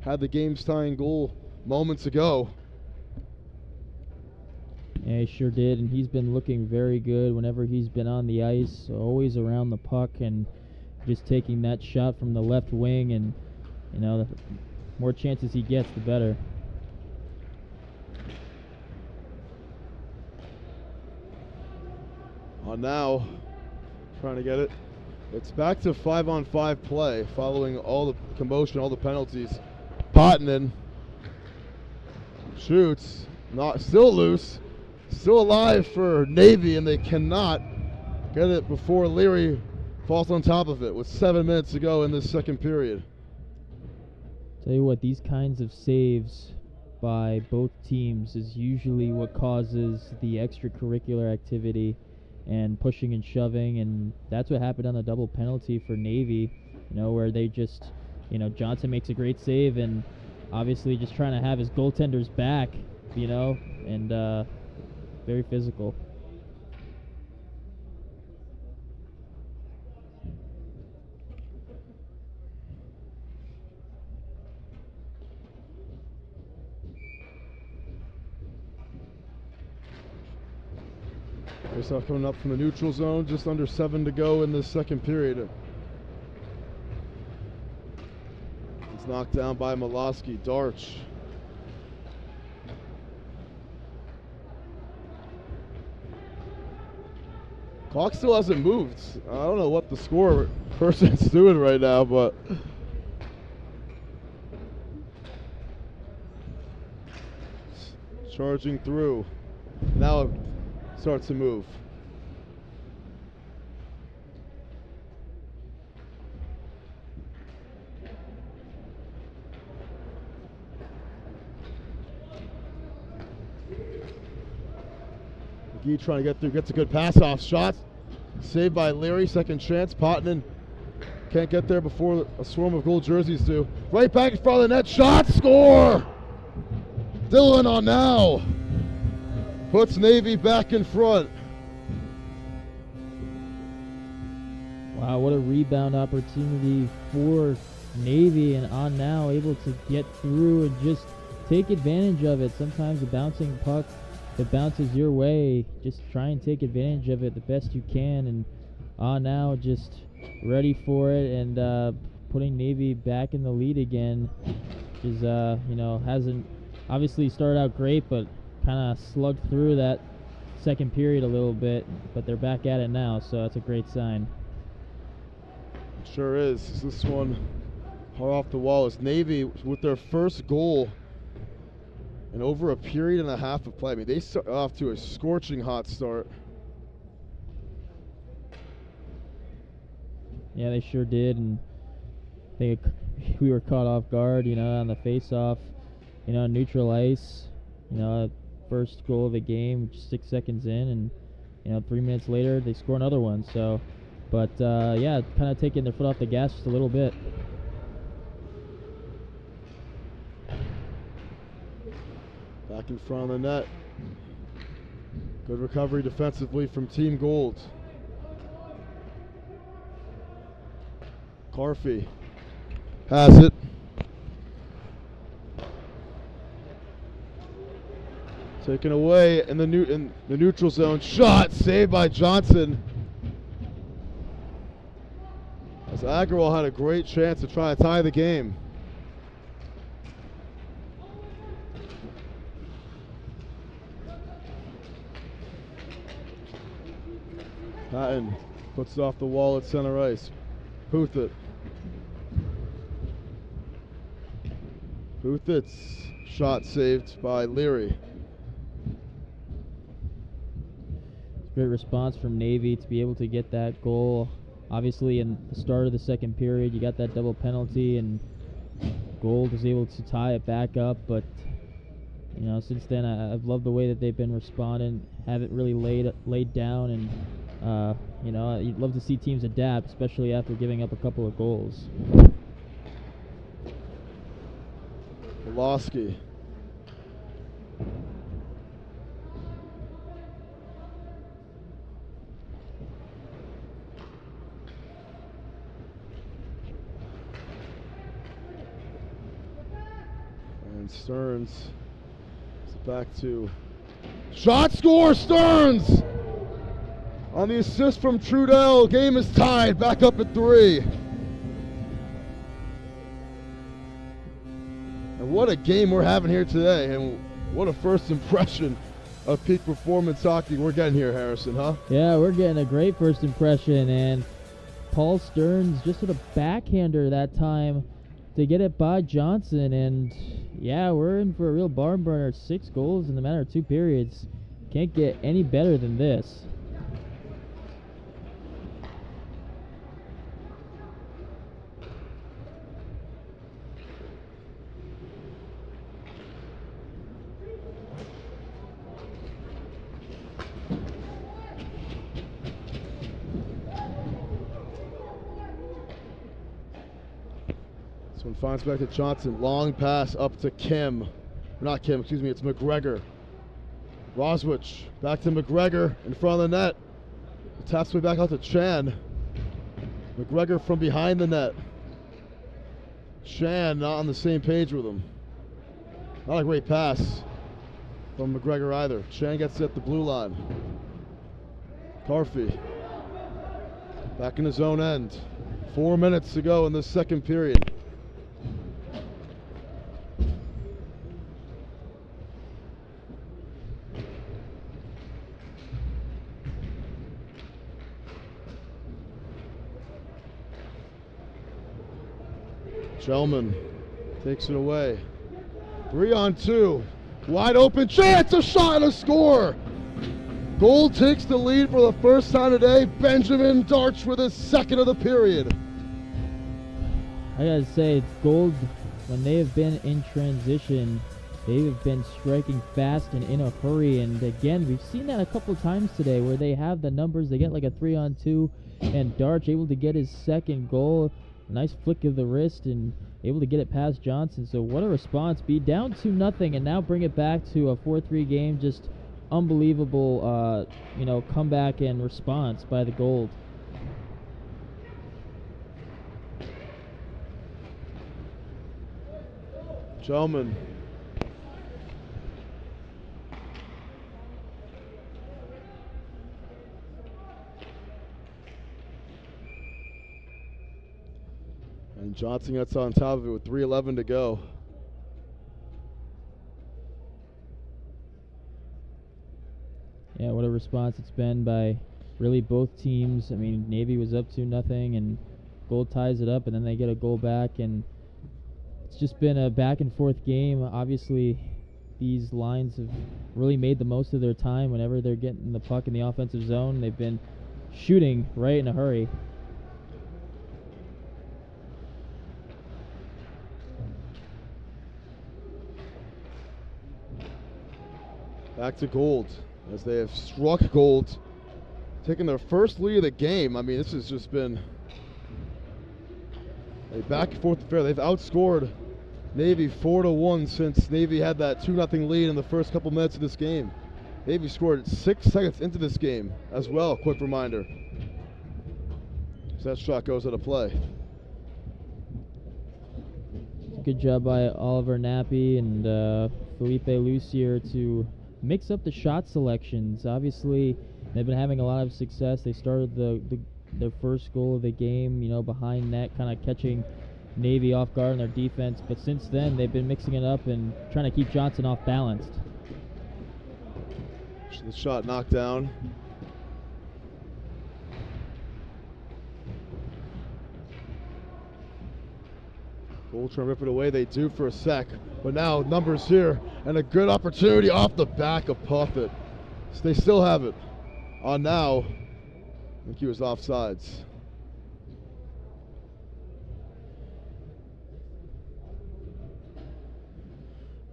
had the game's-tying goal moments ago.
Yeah, he sure did, and he's been looking very good whenever he's been on the ice, always around the puck and just taking that shot from the left wing, and the more chances he gets, the better.
On now, trying to get it. It's back to 5-on-5 play following all the commotion, all the penalties. Potanen shoots, not still loose, still alive for Navy, and they cannot get it before Leary falls on top of it with 7 minutes to go in this second period.
Tell you what, these kinds of saves by both teams is usually what causes the extracurricular activity and pushing and shoving, and that's what happened on the double penalty for Navy, where they just, Johnson makes a great save and obviously just trying to have his goaltender's back, and very physical.
Faceoff coming up from the neutral zone, just under 7 to go in the second period. It's knocked down by Molosky. Darch. Clock still hasn't moved. I don't know what the score person's doing right now, but charging through. Now it starts to move. McGee trying to get through, gets a good pass off shot. Saved by Leary, second chance. Potanen can't get there before a swarm of gold jerseys do. Right back in front of the net, shot, score! Dylan on now. Puts Navy back in front.
Wow, what a rebound opportunity for Navy, and on now able to get through and just take advantage of it. Sometimes the bouncing puck that bounces your way, just try and take advantage of it the best you can, and on now just ready for it, and putting Navy back in the lead again, which is hasn't obviously started out great, but kind of slugged through that second period a little bit, but they're back at it now, so that's a great sign.
It sure is. This one hard off the wall is Navy with their first goal in over a period and a half of play. I mean, they start off to a scorching hot start.
Yeah, they sure did, and I think we were caught off guard, on the face-off, neutral ice, first goal of the game, just 6 seconds in, and 3 minutes later they score another one. So, but yeah, kind of taking their foot off the gas just a little bit.
Back in front of the net. Good recovery defensively from Team Gold. Carfey has it. Taken away in the neutral zone. Shot saved by Johnson. As Agrawal had a great chance to try to tie the game. Patton puts it off the wall at center ice. Puthit. Puthit's shot saved by Leary.
Great response from Navy to be able to get that goal. Obviously, in the start of the second period, you got that double penalty, and Gold was able to tie it back up. But since then, I've loved the way that they've been responding. Haven't really laid down, and you'd love to see teams adapt, especially after giving up a couple of goals.
Pulaski. And Stearns is back to shot, score, Stearns! On the assist from Trudell, game is tied, back up at 3. And what a game we're having here today, and what a first impression of peak performance hockey we're getting here, Harrison, huh?
Yeah, we're getting a great first impression, and Paul Stearns just hit a backhander that time to get it by Johnson, and yeah, we're in for a real barn burner. 6 goals in the matter of 2 periods. Can't get any better than this.
This one finds back to Johnson. Long pass up to Kim. Not Kim, excuse me, it's McGregor. Roswich back to McGregor in front of the net. Taps way back out to Chan. McGregor from behind the net. Chan not on the same page with him. Not a great pass from McGregor either. Chan gets it at the blue line. Carfey back in his own end. 4 minutes to go in this second period. Gelman takes it away. 3-on-2. Wide open chance, a shot and a score. Gold takes the lead for the first time today. Benjamin Darch with his second of the period.
I gotta say, it's Gold, when they have been in transition, they have been striking fast and in a hurry. And again, we've seen that a couple of times today where they have the numbers. They get like a 3-on-2, and Darch able to get his second goal. Nice flick of the wrist and able to get it past Johnson. So what a response. Be down 2-0 and now bring it back to a 4-3 game. Just unbelievable, comeback and response by the Gold.
Gelman. And Johnson gets on top of it with 3:11 to go.
Yeah, what a response it's been by really both teams. I mean, Navy was up 2-0, and Gold ties it up, and then they get a goal back, and it's just been a back and forth game. Obviously, these lines have really made the most of their time whenever they're getting the puck in the offensive zone. They've been shooting right in a hurry.
Back to Gold as they have struck Gold, taking their first lead of the game. I mean, this has just been a back and forth affair. They've outscored Navy 4-1 since Navy had that 2-0 lead in the first couple minutes of this game. Navy scored 6 seconds into this game as well. Quick reminder. So that shot goes out of play.
Good job by Oliver Nappy and Felipe Lucier to mix up the shot selections. Obviously, they've been having a lot of success. They started their first goal of the game, behind net, kind of catching Navy off guard in their defense. But since then, they've been mixing it up and trying to keep Johnson off balanced.
The shot knocked down. Gold trying to rip it away. They do for a sec. But now numbers here and a good opportunity off the back of Puffett. So they still have it on now. I think he was offsides.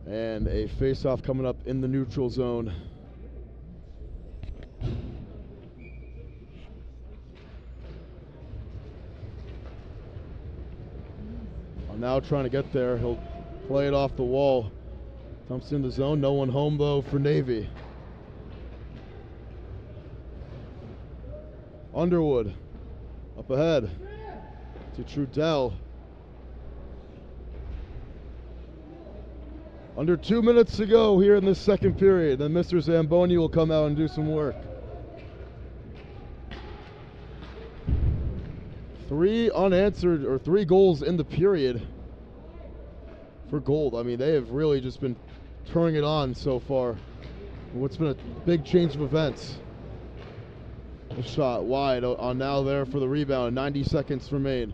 And a face-off coming up in the neutral zone. Now trying to get there. He'll play it off the wall. Dumps in the zone. No one home though for Navy. Underwood up ahead to Trudell. Under 2 minutes to go here in this second period. Then Mr. Zamboni will come out and do some work. 3 unanswered, or 3 goals in the period for Gold. I mean, they have really just been turning it on so far. What's been a big change of events. A shot wide on now there for the rebound. 90 seconds remain.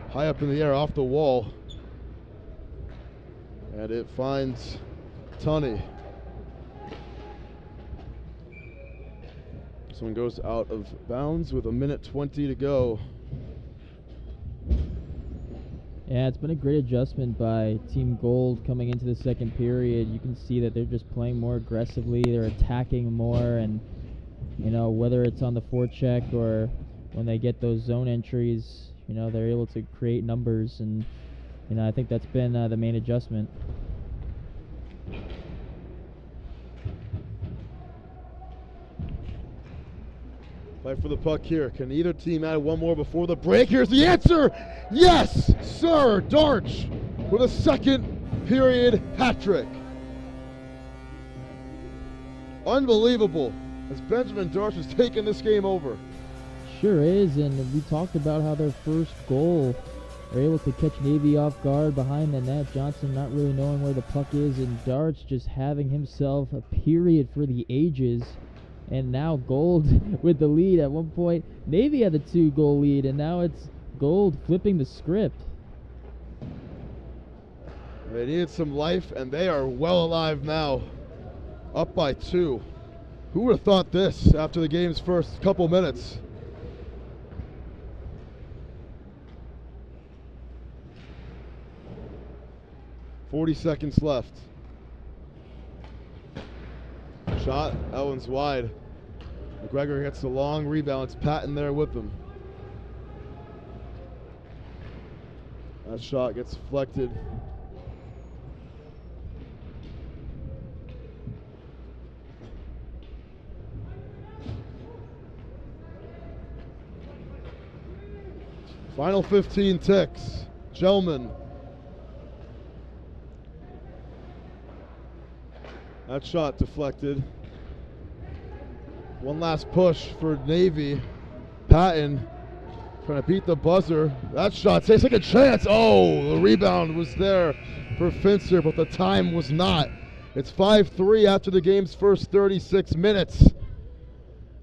High up in the air off the wall. And it finds Tunney. This one goes out of bounds with 1:20 to go.
Yeah, it's been a great adjustment by Team Gold coming into the second period. You can see that they're just playing more aggressively. They're attacking more, and whether it's on the forecheck or when they get those zone entries, they're able to create numbers, and I think that's been the main adjustment.
Fight for the puck here. Can either team add one more before the break? Here's the answer. Yes, sir. Darch with a second period hat trick. Unbelievable as Benjamin Darch has taken this game over.
Sure is, and we talked about how their first goal, they're able to catch Navy off guard behind the net. Johnson not really knowing where the puck is, and Darch just having himself a period for the ages. And now Gold with the lead. At one point, Navy had the 2-goal lead, and now it's Gold flipping the script.
They needed some life, and they are well alive now. Up by 2. Who would have thought this after the game's first couple minutes? .40 seconds left. Shot, that one's wide. McGregor gets the long rebound. It's Patton there with him. That shot gets deflected. Final 15 ticks. Gelman That shot deflected. One last push for Navy. Patton trying to beat the buzzer. That shot takes like a chance. Oh, the rebound was there for Finster, but the time was not. It's 5-3 after the game's first 36 minutes.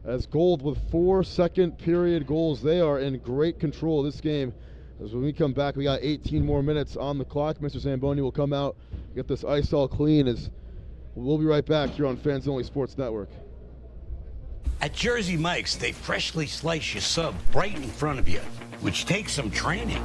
As Gold with 4 second period goals. They are in great control of this game. As when we come back, we got 18 more minutes on the clock. Mr. Zamboni will come out, get this ice all clean. As we'll be right back here on Fans Only Sports Network.
At Jersey Mike's, they freshly slice your sub right in front of you, which takes some training.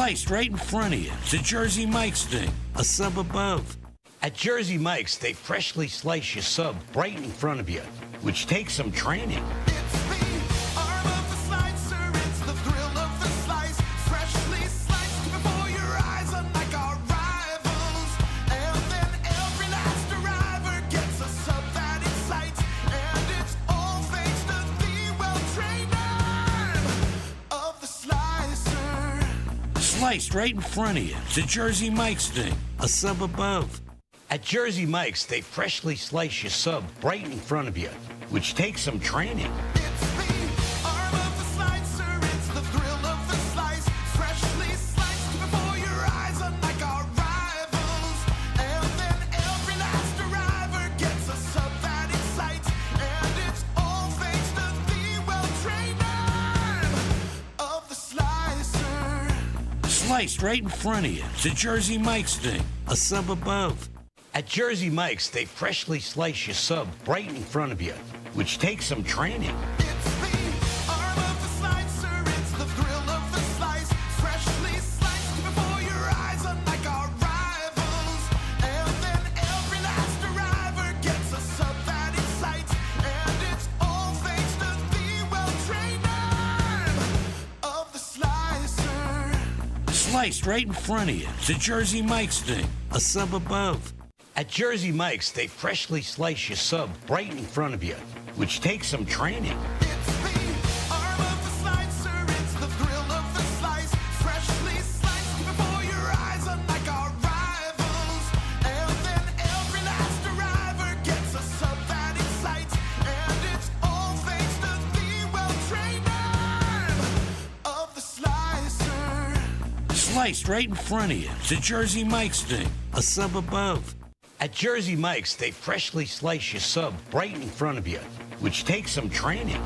Sliced right in front of you. It's a Jersey Mike's thing, a sub above. At Jersey Mike's, they freshly slice your sub right in front of you, which takes some training. Sliced right in front of you. It's a Jersey Mike's thing, a sub above. At Jersey Mike's, they freshly slice your sub right in front of you, which takes some training. Sliced right in front of you. It's a Jersey Mike's thing, a sub above. At Jersey Mike's, they freshly slice your sub right in front of you, which takes some training. Sliced right in front of you. It's a Jersey Mike's thing, a sub above. At Jersey Mike's, they freshly slice your sub right in front of you, which takes some training. Sliced right in front of you. It's a Jersey Mike's thing, a sub above. At Jersey Mike's, they freshly slice your sub right in front of you, which takes some training.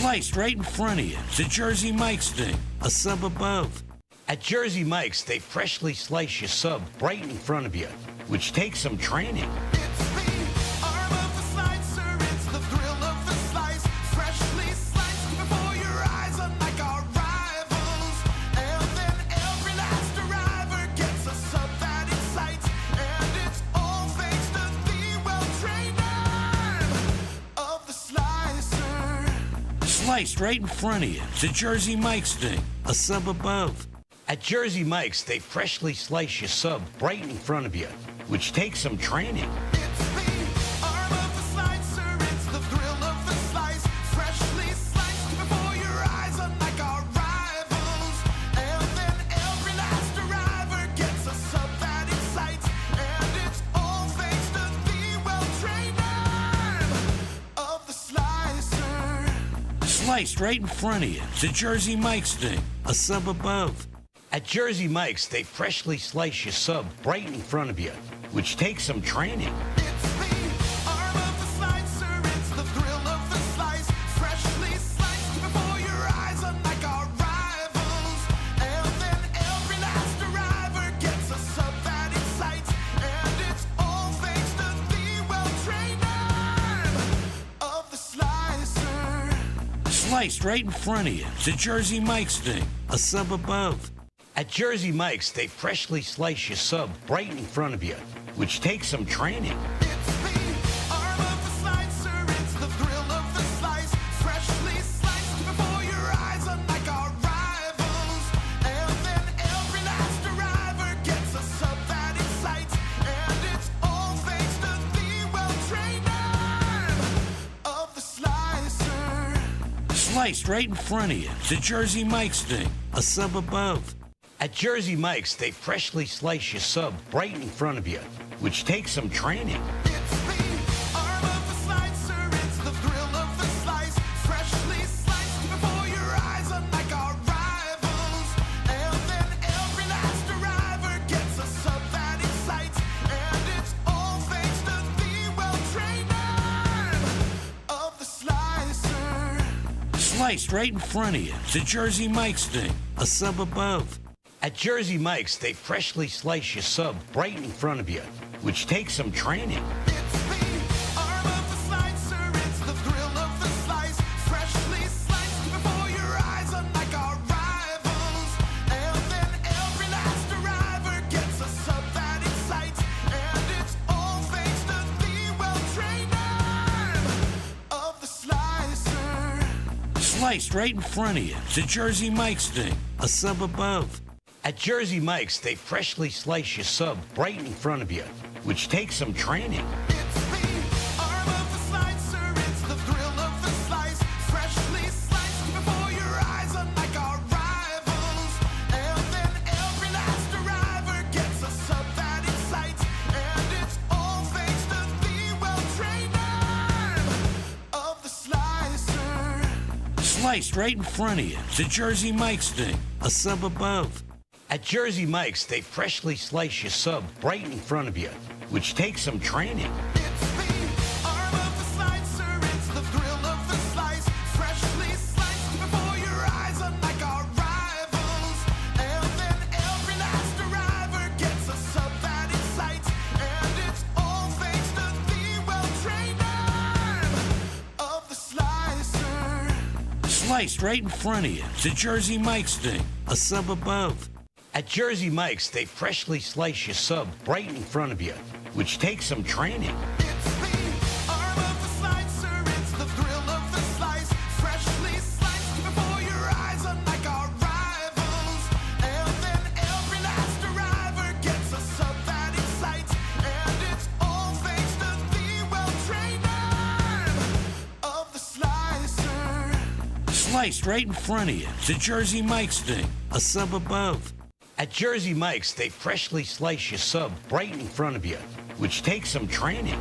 Sliced right in front of you. It's a Jersey Mike's thing, a sub above. At Jersey Mike's, they freshly slice your sub right in front of you, which takes some training. Sliced right in front of you. It's a Jersey Mike's thing, a sub above. At Jersey Mike's, they freshly slice your sub right in front of you, which takes some training. Sliced right in front of you. It's a Jersey Mike's thing, a sub above. At Jersey Mike's, they freshly slice your sub right in front of you, which takes some training. Sliced right in front of you. It's a Jersey Mike's thing, a sub above. At Jersey Mike's, they freshly slice your sub right in front of you, which takes some training. Sliced right in front of you. It's a Jersey Mike's thing, a sub above. At Jersey Mike's, they freshly slice your sub right in front of you, which takes some training. Sliced right in front of you. It's a Jersey Mike's thing, a sub above. At Jersey Mike's, they freshly slice your sub right in front of you, which takes some training. Sliced right in front of you. It's a Jersey Mike's thing, a sub above. At Jersey Mike's, they freshly slice your sub right in front of you, which takes some training. Sliced right in front of you. It's a Jersey Mike's thing, a sub above. At Jersey Mike's, they freshly slice your sub right in front of you, which takes some training. Sliced right in front of you. It's a Jersey Mike's thing, a sub above. At Jersey Mike's, they freshly slice your sub right in front of you, which takes some training. Sliced right in front of you. It's a Jersey Mike's thing, a sub above. At Jersey Mike's, they freshly slice your sub right in front of you, which takes some training.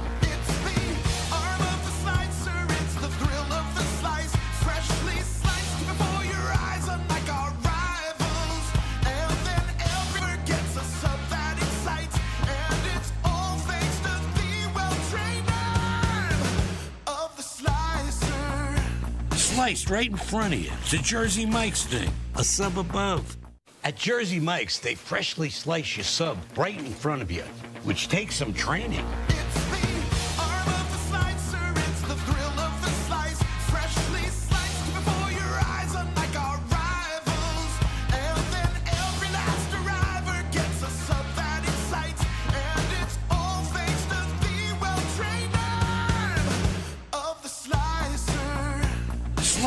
Sliced right in front of you. It's a Jersey Mike's thing, a sub above. At Jersey Mike's, they freshly slice your sub right in front of you, which takes some training.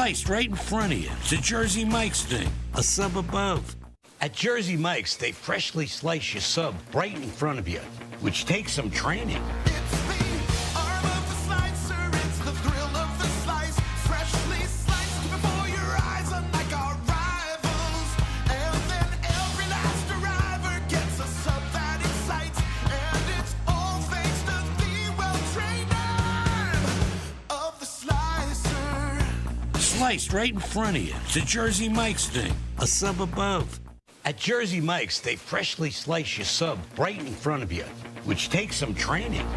Sliced right in front of you. It's a Jersey Mike's thing, a sub above. At Jersey Mike's, they freshly slice your sub right in front of you, which takes some training. Sliced right in front of you. It's a Jersey Mike's thing, a sub above. At Jersey Mike's, they freshly slice your sub right in front of you, which takes some training.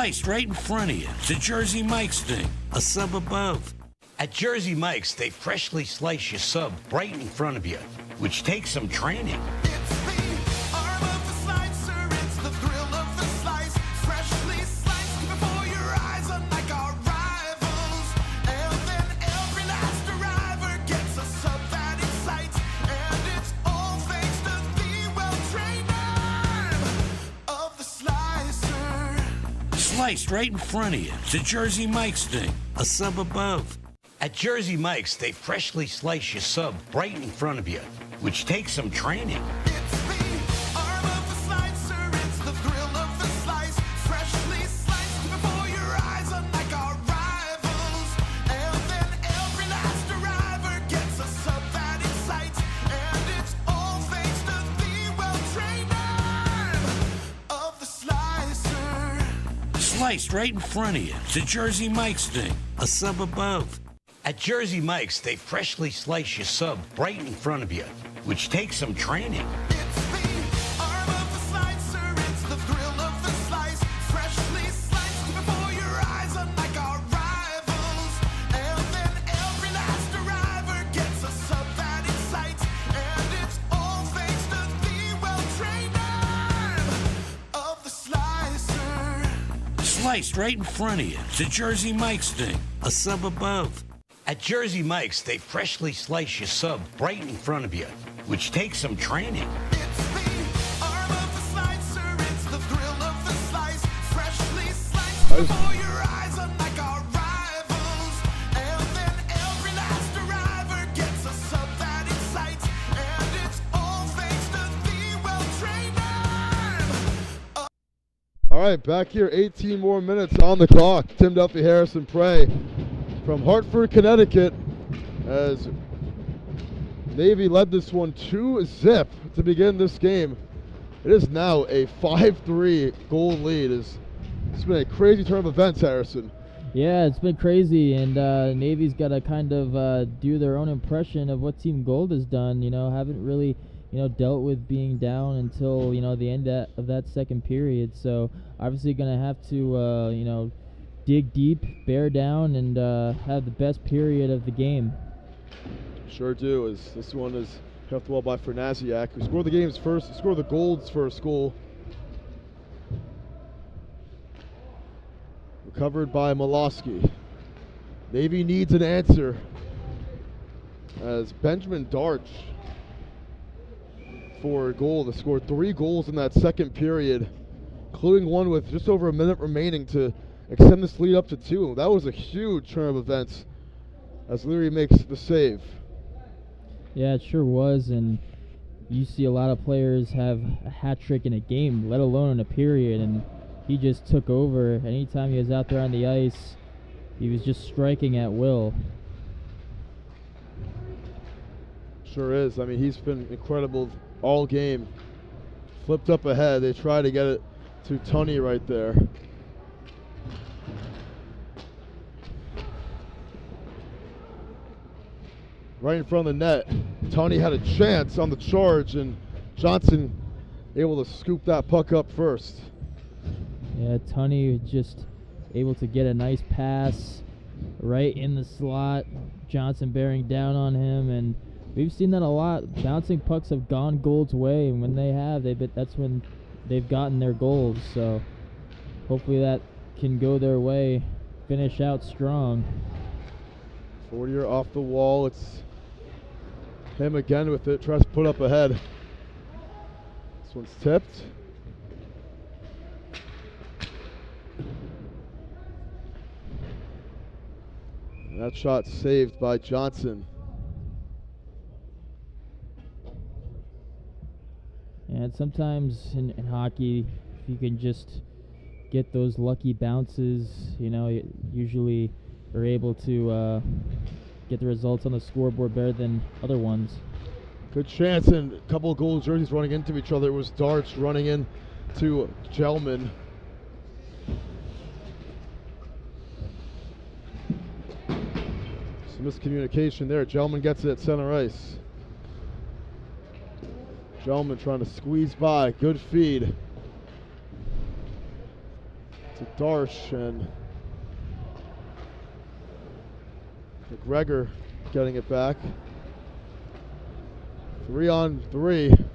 Sliced right in front of you. It's a Jersey Mike's thing, a sub above. At Jersey Mike's, they freshly slice your sub right in front of you, which takes some training.
It's the arm of the slicer, it's the thrill of the slice. Freshly sliced before your eyes, unlike our rivals. And then every last arriver gets a sub that excites. And it's all thanks to the well-trained arm of the slicer.
Sliced right in front of you. It's a Jersey Mike's thing, a sub above. At Jersey Mike's, they freshly slice your sub right in front of you, which takes some training.
It's the arm of the slicer, it's the thrill of the slice. Freshly sliced before your eyes, unlike our rivals. And then every last arriver gets a sub that excites. And it's all thanks to the well-trained arm of the slicer.
Sliced right in front of you. It's a Jersey Mike's thing, a sub above. At Jersey Mike's, they freshly slice your sub right in front of you, which takes some training.
It's the arm of the slicer, it's the thrill of the slice. Freshly sliced before your eyes, unlike our rivals. And then every last arriver gets a sub that excites. And it's all thanks to the well-trained arm of the slicer.
Sliced right in front of you. It's a Jersey Mike's thing, a sub above. At Jersey Mike's, they freshly slice your sub right in front of you, which takes some training.
It's the arm of the slicer, it's the thrill of the slice. Freshly sliced before your eyes, unlike our rivals. And then every last arriver gets a sub that excites. And it's all thanks to the well-trained arm.
All right, back here, 18 more minutes on the clock. Tim Duffy, Harrison Prey from Hartford, Connecticut, as Navy led this one 2-0 to begin this game. It is now a 5-3 goal lead. It's been a crazy turn of events, Harrison.
Yeah, it's been crazy, and Navy's got to kind of do their own impression of what Team Gold has done. You know, haven't really, dealt with being down until, the end of that second period. So obviously going to have to, dig deep, bear down, and have the best period of the game.
Sure do, as this one is kept well by Fernaziak, who scored the Gold's first goal. Recovered by Molosky. Navy needs an answer, as Benjamin Darch for a goal that scored 3 goals in that second period, including one with just over a minute remaining to extend this lead up to 2. That was a huge turn of events as Leary makes the save.
Yeah, it sure was, and you see a lot of players have a hat trick in a game, let alone in a period, and he just took over. Anytime he was out there on the ice, he was just striking at will.
Sure is. I mean, he's been incredible all game. Flipped up ahead. They try to get it to Tunney right there. Right in front of the net. Tunney had a chance on the charge, and Johnson able to scoop that puck up first.
Yeah, Tunney just able to get a nice pass right in the slot. Johnson bearing down on him, and we've seen that a lot. Bouncing pucks have gone Gold's way, and when they have, that's when they've gotten their goals. So hopefully that can go their way, finish out strong.
40er off the wall. It's him again with it. Tries to put up ahead. This one's tipped. And that shot saved by Johnson.
And sometimes in hockey, if you can just get those lucky bounces, you usually are able to get the results on the scoreboard better than other ones.
Good chance, and a couple of gold jerseys running into each other. It was Darts running in to Gelman. Some miscommunication there. Gelman gets it at center ice. Gelman trying to squeeze by. Good feed to Darsh, and McGregor getting it back. 3-on-3.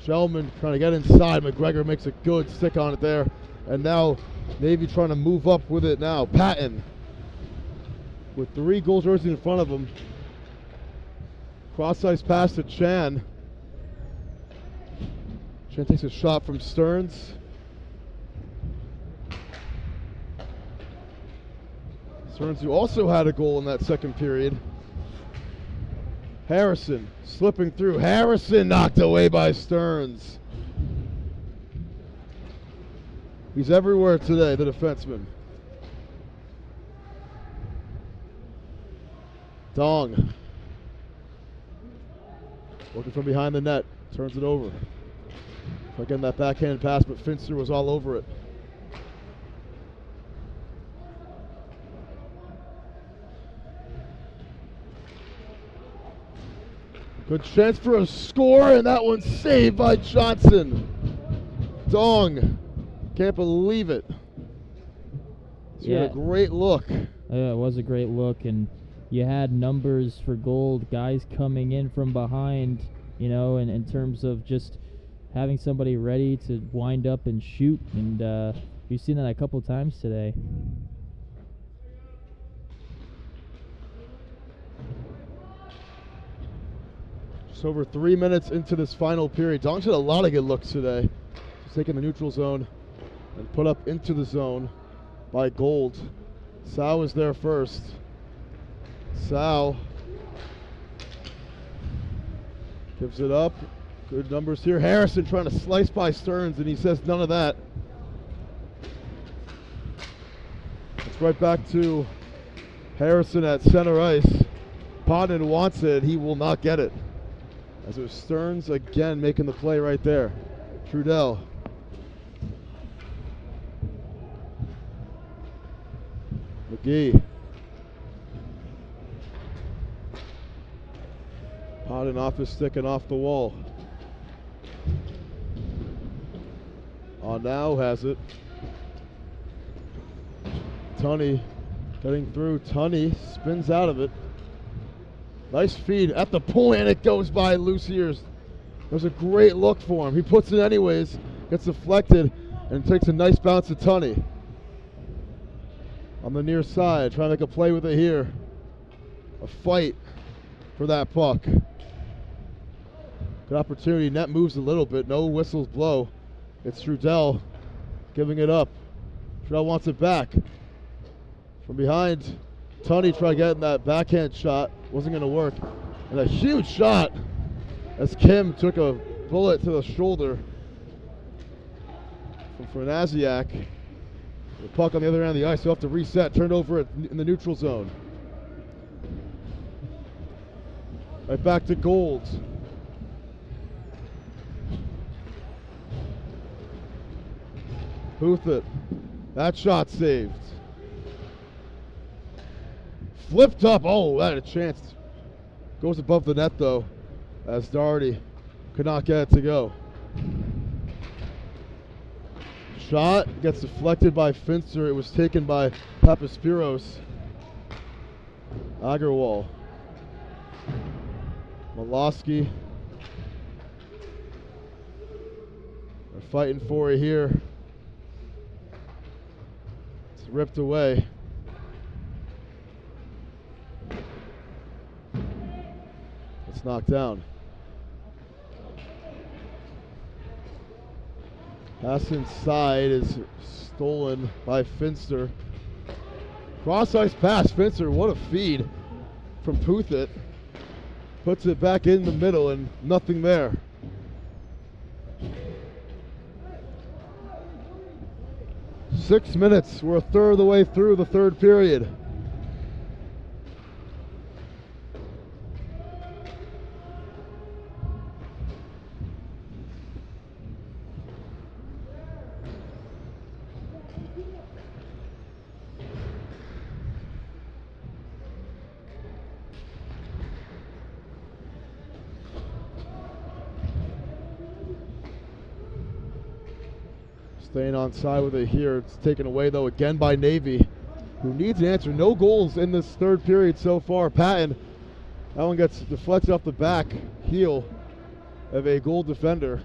Shellman trying to get inside. McGregor makes a good stick on it there. And now Navy trying to move up with it now. Patton with 3 goal jerseys in front of him. Cross-ice pass to Chan. Chan takes a shot from Stearns. Stearns, who also had a goal in that second period. Harrison slipping through. Harrison knocked away by Stearns. He's everywhere today, the defenseman. Dong. Working from behind the net. Turns it over. Again, that backhand pass, but Finster was all over it. Good chance for a score, and that one's saved by Johnson. Dong. Can't believe it. He had a great look.
Yeah, it was a great look, and you had numbers for gold, guys coming in from behind, you know, in terms of just having somebody ready to wind up and shoot, and you've seen that a couple times today.
Just over 3 minutes into this final period. Dong's had a lot of good looks today. Just taking the neutral zone and put up into the zone by Gold. Sal is there first. Sal gives it up. Good numbers here. Harrison trying to slice by Stearns, and he says none of that. It's right back to Harrison at center ice. Podden wants it. He will not get it. As it was Stearns again making the play right there. Trudell. McGee. Podden off his stick and off the wall. On now has it. Tunney getting through. Tunney spins out of it. Nice feed at the point, and it goes by Lucier's. It was a great look for him. He puts it anyways, gets deflected, and takes a nice bounce to Tunney. On the near side, trying to make a play with it here. A fight for that puck. Good opportunity. Net moves a little bit. No whistles blow. It's Trudell giving it up. Trudell wants it back. From behind, Tunney tried getting that backhand shot. Wasn't going to work. And a huge shot as Kim took a bullet to the shoulder from Franaziak. The puck on the other end of the ice. They'll have to reset. Turned over in the neutral zone. Right back to Gold. Huthit. That shot saved. Flipped up. Oh, that had a chance. Goes above the net, though, as Doherty could not get it to go. Shot gets deflected by Finster. It was taken by Papaspiros. Agarwal. Molosky. They're fighting for it here. It's ripped away. It's knocked down. Pass inside is stolen by Finster. Cross-ice pass, Finster, what a feed from Puthit. Puts it back in the middle and nothing there. Six minutes, we're a third of the way through the third period. Staying on side with it here. It's taken away, though, again by Navy, who needs an answer. No goals in this third period so far. Patton, that one gets deflected off the back heel of a goal defender.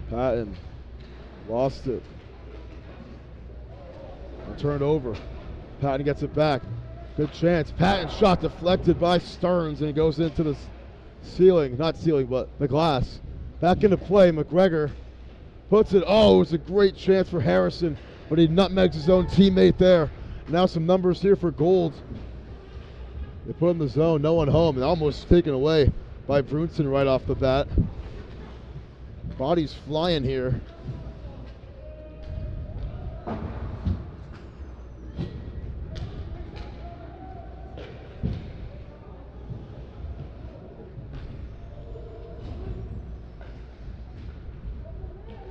Patton lost it. And turned over. Patton gets it back. Good chance. Patton shot deflected by Stearns, and it goes into the ceiling. Not ceiling, but the glass. Back into play. McGregor puts it. Oh, it was a great chance for Harrison, but he nutmegs his own teammate there. Now some numbers here for Gold. They put in the zone. No one home, and almost taken away by Brunson right off the bat. Bodies flying here.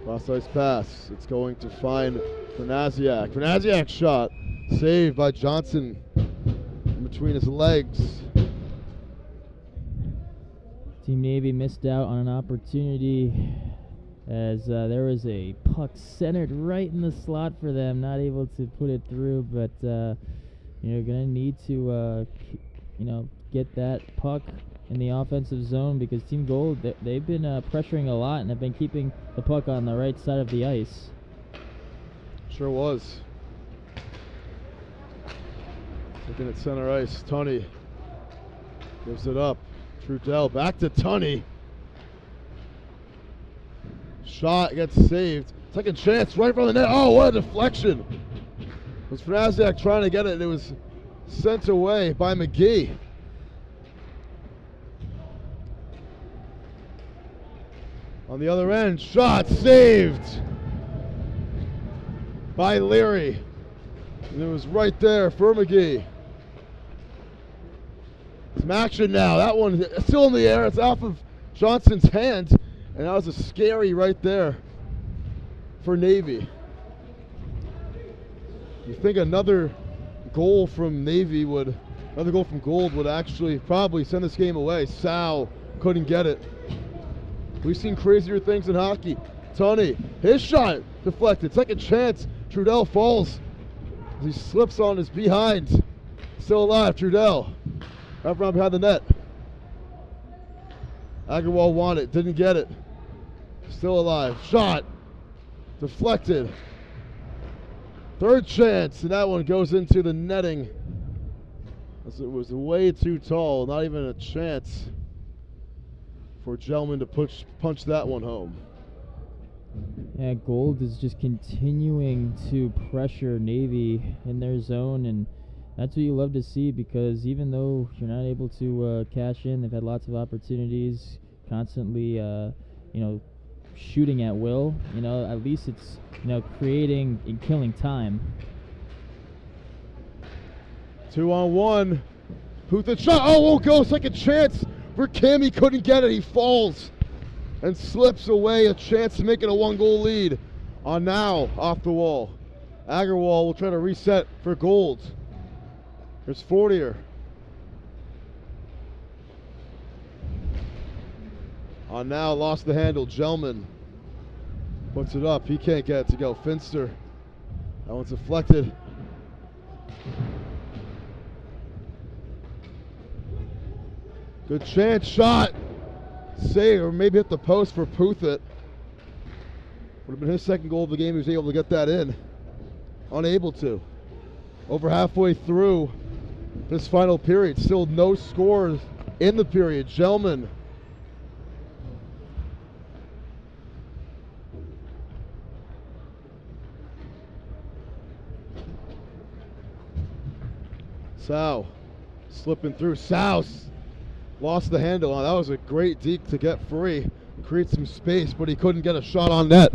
Cross-ice pass. It's going to find Fanasiak. Fanasiak shot. Saved by Johnson in between his legs.
Team Navy missed out on an opportunity as there was a puck centered right in the slot for them. Not able to put it through, but you're going to need to get that puck in the offensive zone, because Team Gold, they've been pressuring a lot and have been keeping the puck on the right side of the ice.
Sure was. Looking at center ice, Tunney gives it up. Trudell back to Tunney. Shot gets saved. Second chance right from the net. Oh, what a deflection. It was Fanasiak trying to get it, and it was sent away by McGee. On the other end, shot saved by Leary. And it was right there for McGee. Some action now. That one still in the air. It's off of Johnson's hand. And that was a scary right there for Navy. You think another goal from Navy would, another goal from Gold would actually probably send this game away. Sal couldn't get it. We've seen crazier things in hockey. Tunney, his shot deflected. Second chance. Trudell falls as he slips on his behind. Still alive, Trudell. Wrapped around behind the net. Agarwal won it, didn't get it. Still alive. Shot. Deflected. Third chance, and that one goes into the netting. As it was way too tall, not even a chance for Gelman to punch that one home.
Yeah, Gold is just continuing to pressure Navy in their zone, and that's what you love to see, because even though you're not able to cash in, they've had lots of opportunities, constantly, shooting at will. At least it's, creating and killing time.
2-on-1. Putha shot. Oh, won't go. Second chance for Kim. He couldn't get it. He falls and slips away a chance to make it a 1-goal lead. On now, off the wall. Agarwal will try to reset for Gold. There's Fortier. On now, lost the handle. Gelman puts it up. He can't get it to go. Finster. That one's deflected. Good chance. Shot. Save, or maybe hit the post for Puthit. Would have been his second goal of the game. He was able to get that in. Unable to. Over halfway through this final period. Still no scores in the period. Gelman. Sow slipping through. Sow lost the handle on. That was a great deke to get free and create some space, but he couldn't get a shot on net.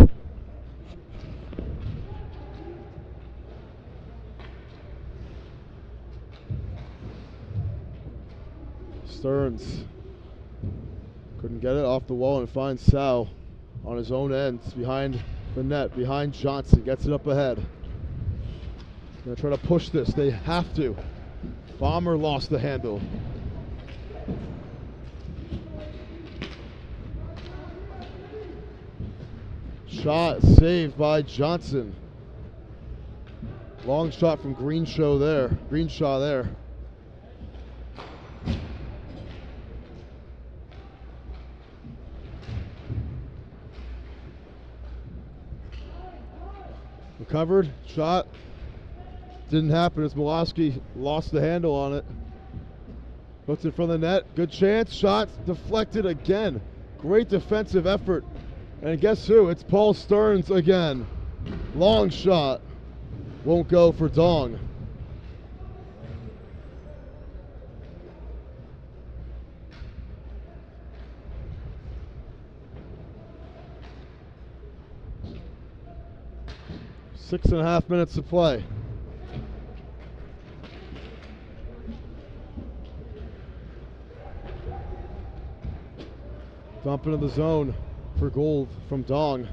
Stearns couldn't get it off the wall, and finds Sow on his own end behind the net, behind Johnson. Gets it up ahead. Gonna try to push this. They have to. Bomber lost the handle. Shot saved by Johnson. Long shot from Greenshaw there. Recovered, shot. Didn't happen as Milosky lost the handle on it. Puts it in front of the net. Good chance. Shot deflected again. Great defensive effort. And guess who? It's Paul Stearns again. Long shot. Won't go for Dong. Six and a half minutes to play. Dump into the zone for gold from Dong.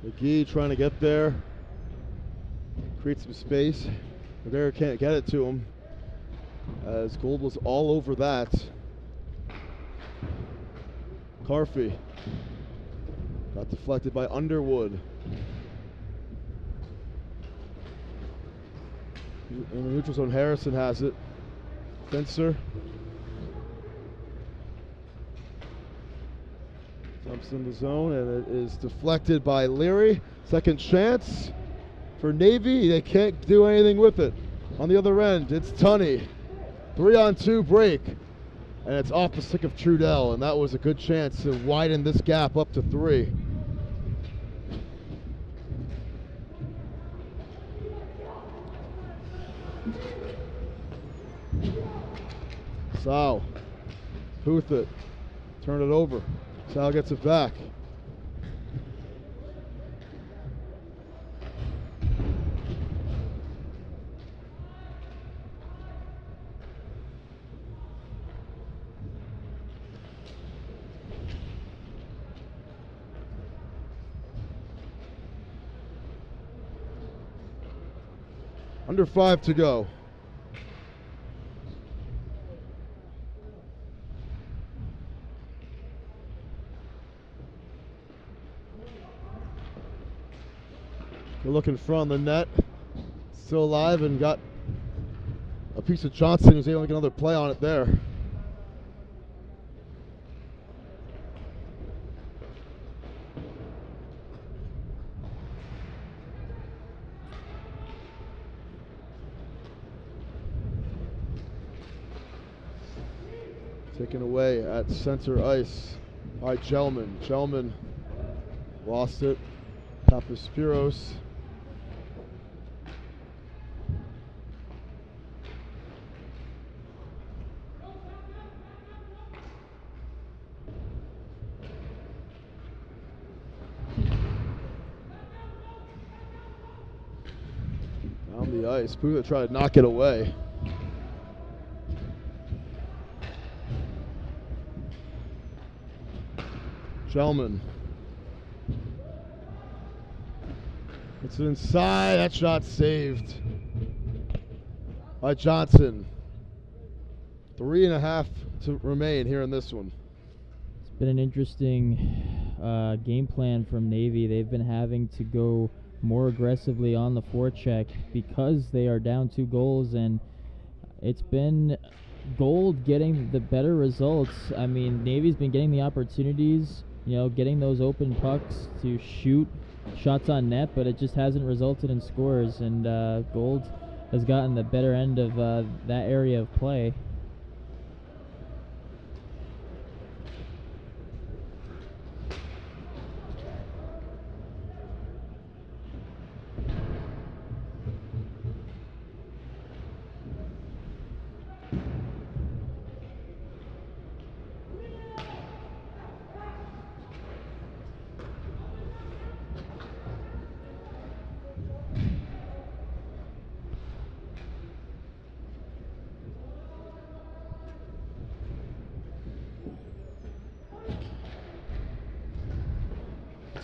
McGee trying to get there. Create some space. Rivera can't get it to him, as Gold was all over that. Carfey got deflected by Underwood. In the neutral zone, Harrison has it. Fencer. Jumps in the zone, and it is deflected by Leary. Second chance for Navy. They can't do anything with it. On the other end, it's Tunney. 3-on-2 break. And it's off the stick of Trudell, and that was a good chance to widen this gap up to 3. Sal, Puth it, turn it over. Sal gets it back. Under 5 to go. Good look in front of the net. Still alive and got a piece of Johnson who's able to get another play on it there. Taken away at center ice by Gelman. Gelman lost it. Papaspiros. Down the ice. Puda tried to knock it away. Gelman. It's inside. That shot saved by Johnson. 3.5 to remain here in this one.
It's been an interesting game plan from Navy. They've been having to go more aggressively on the forecheck because they are down 2 goals, and it's been Gold getting the better results. I mean, Navy's been getting the opportunities, you know, getting those open pucks to shoot shots on net, but it just hasn't resulted in scores, and Gold has gotten the better end of that area of play.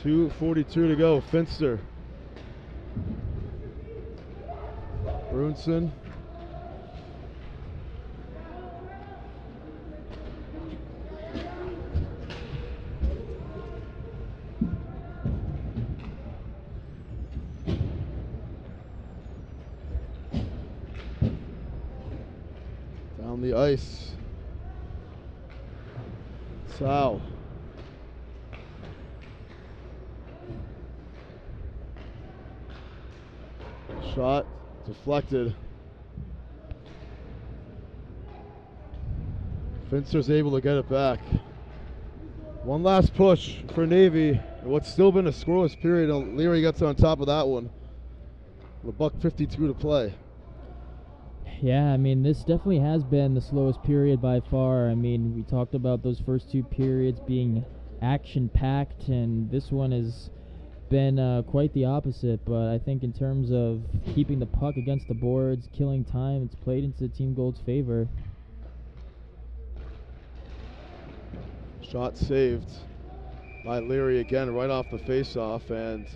2:42 to go. Finster. Brunson. Down the ice. Sal. Shot deflected. Finster's able to get it back. One last push for Navy. What's still been a scoreless period. Leary gets on top of that one. With $1:52 to play.
Yeah, I mean, this definitely has been the slowest period by far. I mean, we talked about those first two periods being action-packed, and this one has been quite the opposite. But I think in terms of keeping the puck against the boards, killing time, it's played into Team Gold's favor.
Shot saved by Leary again, right off the face-off, and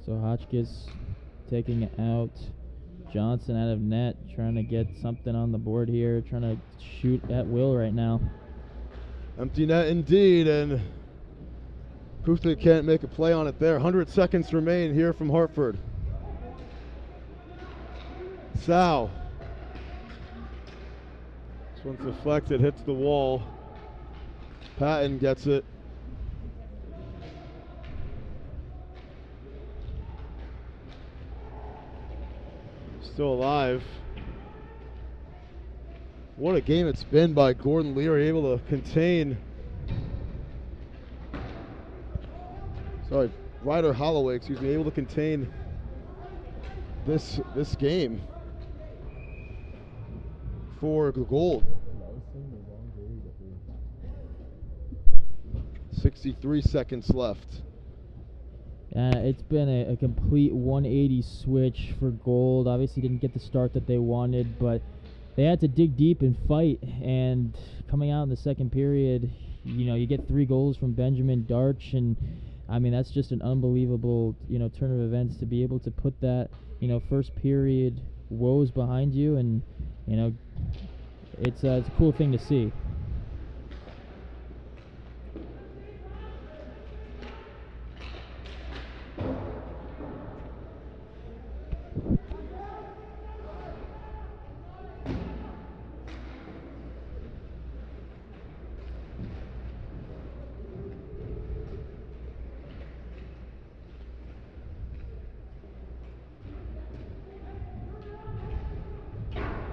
so Hotchkiss taking it out. Johnson out of net, trying to get something on the board here, trying to shoot at will right now.
empty net indeed, and proof they can't make a play on it there. 100 seconds remain here from Hartford. Sal. This one's deflected, hits the wall. Patton gets it. Still alive. What a game it's been by Gordon Leary, able to contain. Ryder Holloway, excuse me, able to contain this game for the Gold. 63 seconds left.
It's been a complete 180 switch for Gold. Obviously didn't get the start that they wanted, but they had to dig deep and fight. And coming out in the second period, you know, you get 3 goals from Benjamin Darch, and I mean, that's just an unbelievable, you know, turn of events to be able to put that, you know, first period woes behind you, and you know, it's a cool thing to see.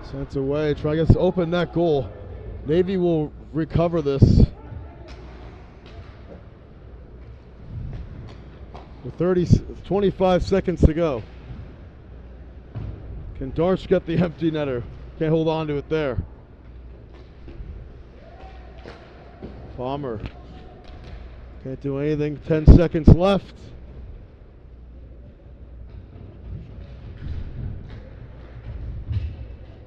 Sent away, try to get open net goal. Navy will recover this. With 25 seconds to go. Can Darch get the empty netter? Can't hold on to it there. Palmer can't do anything. 10 seconds left.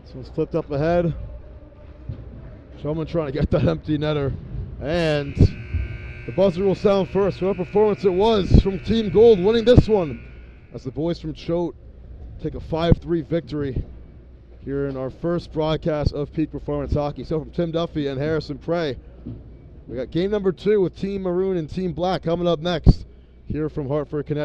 This one's flipped up ahead. Shulman trying to get that empty netter. And the buzzer will sound first. What a performance it was from Team Gold, winning this one as the boys from Choate take a 5-3 victory here in our first broadcast of Peak Performance Hockey. So from Tim Duffy and Harrison Prey, we got game number 2 with Team Maroon and Team Black coming up next here from Hartford, Connecticut.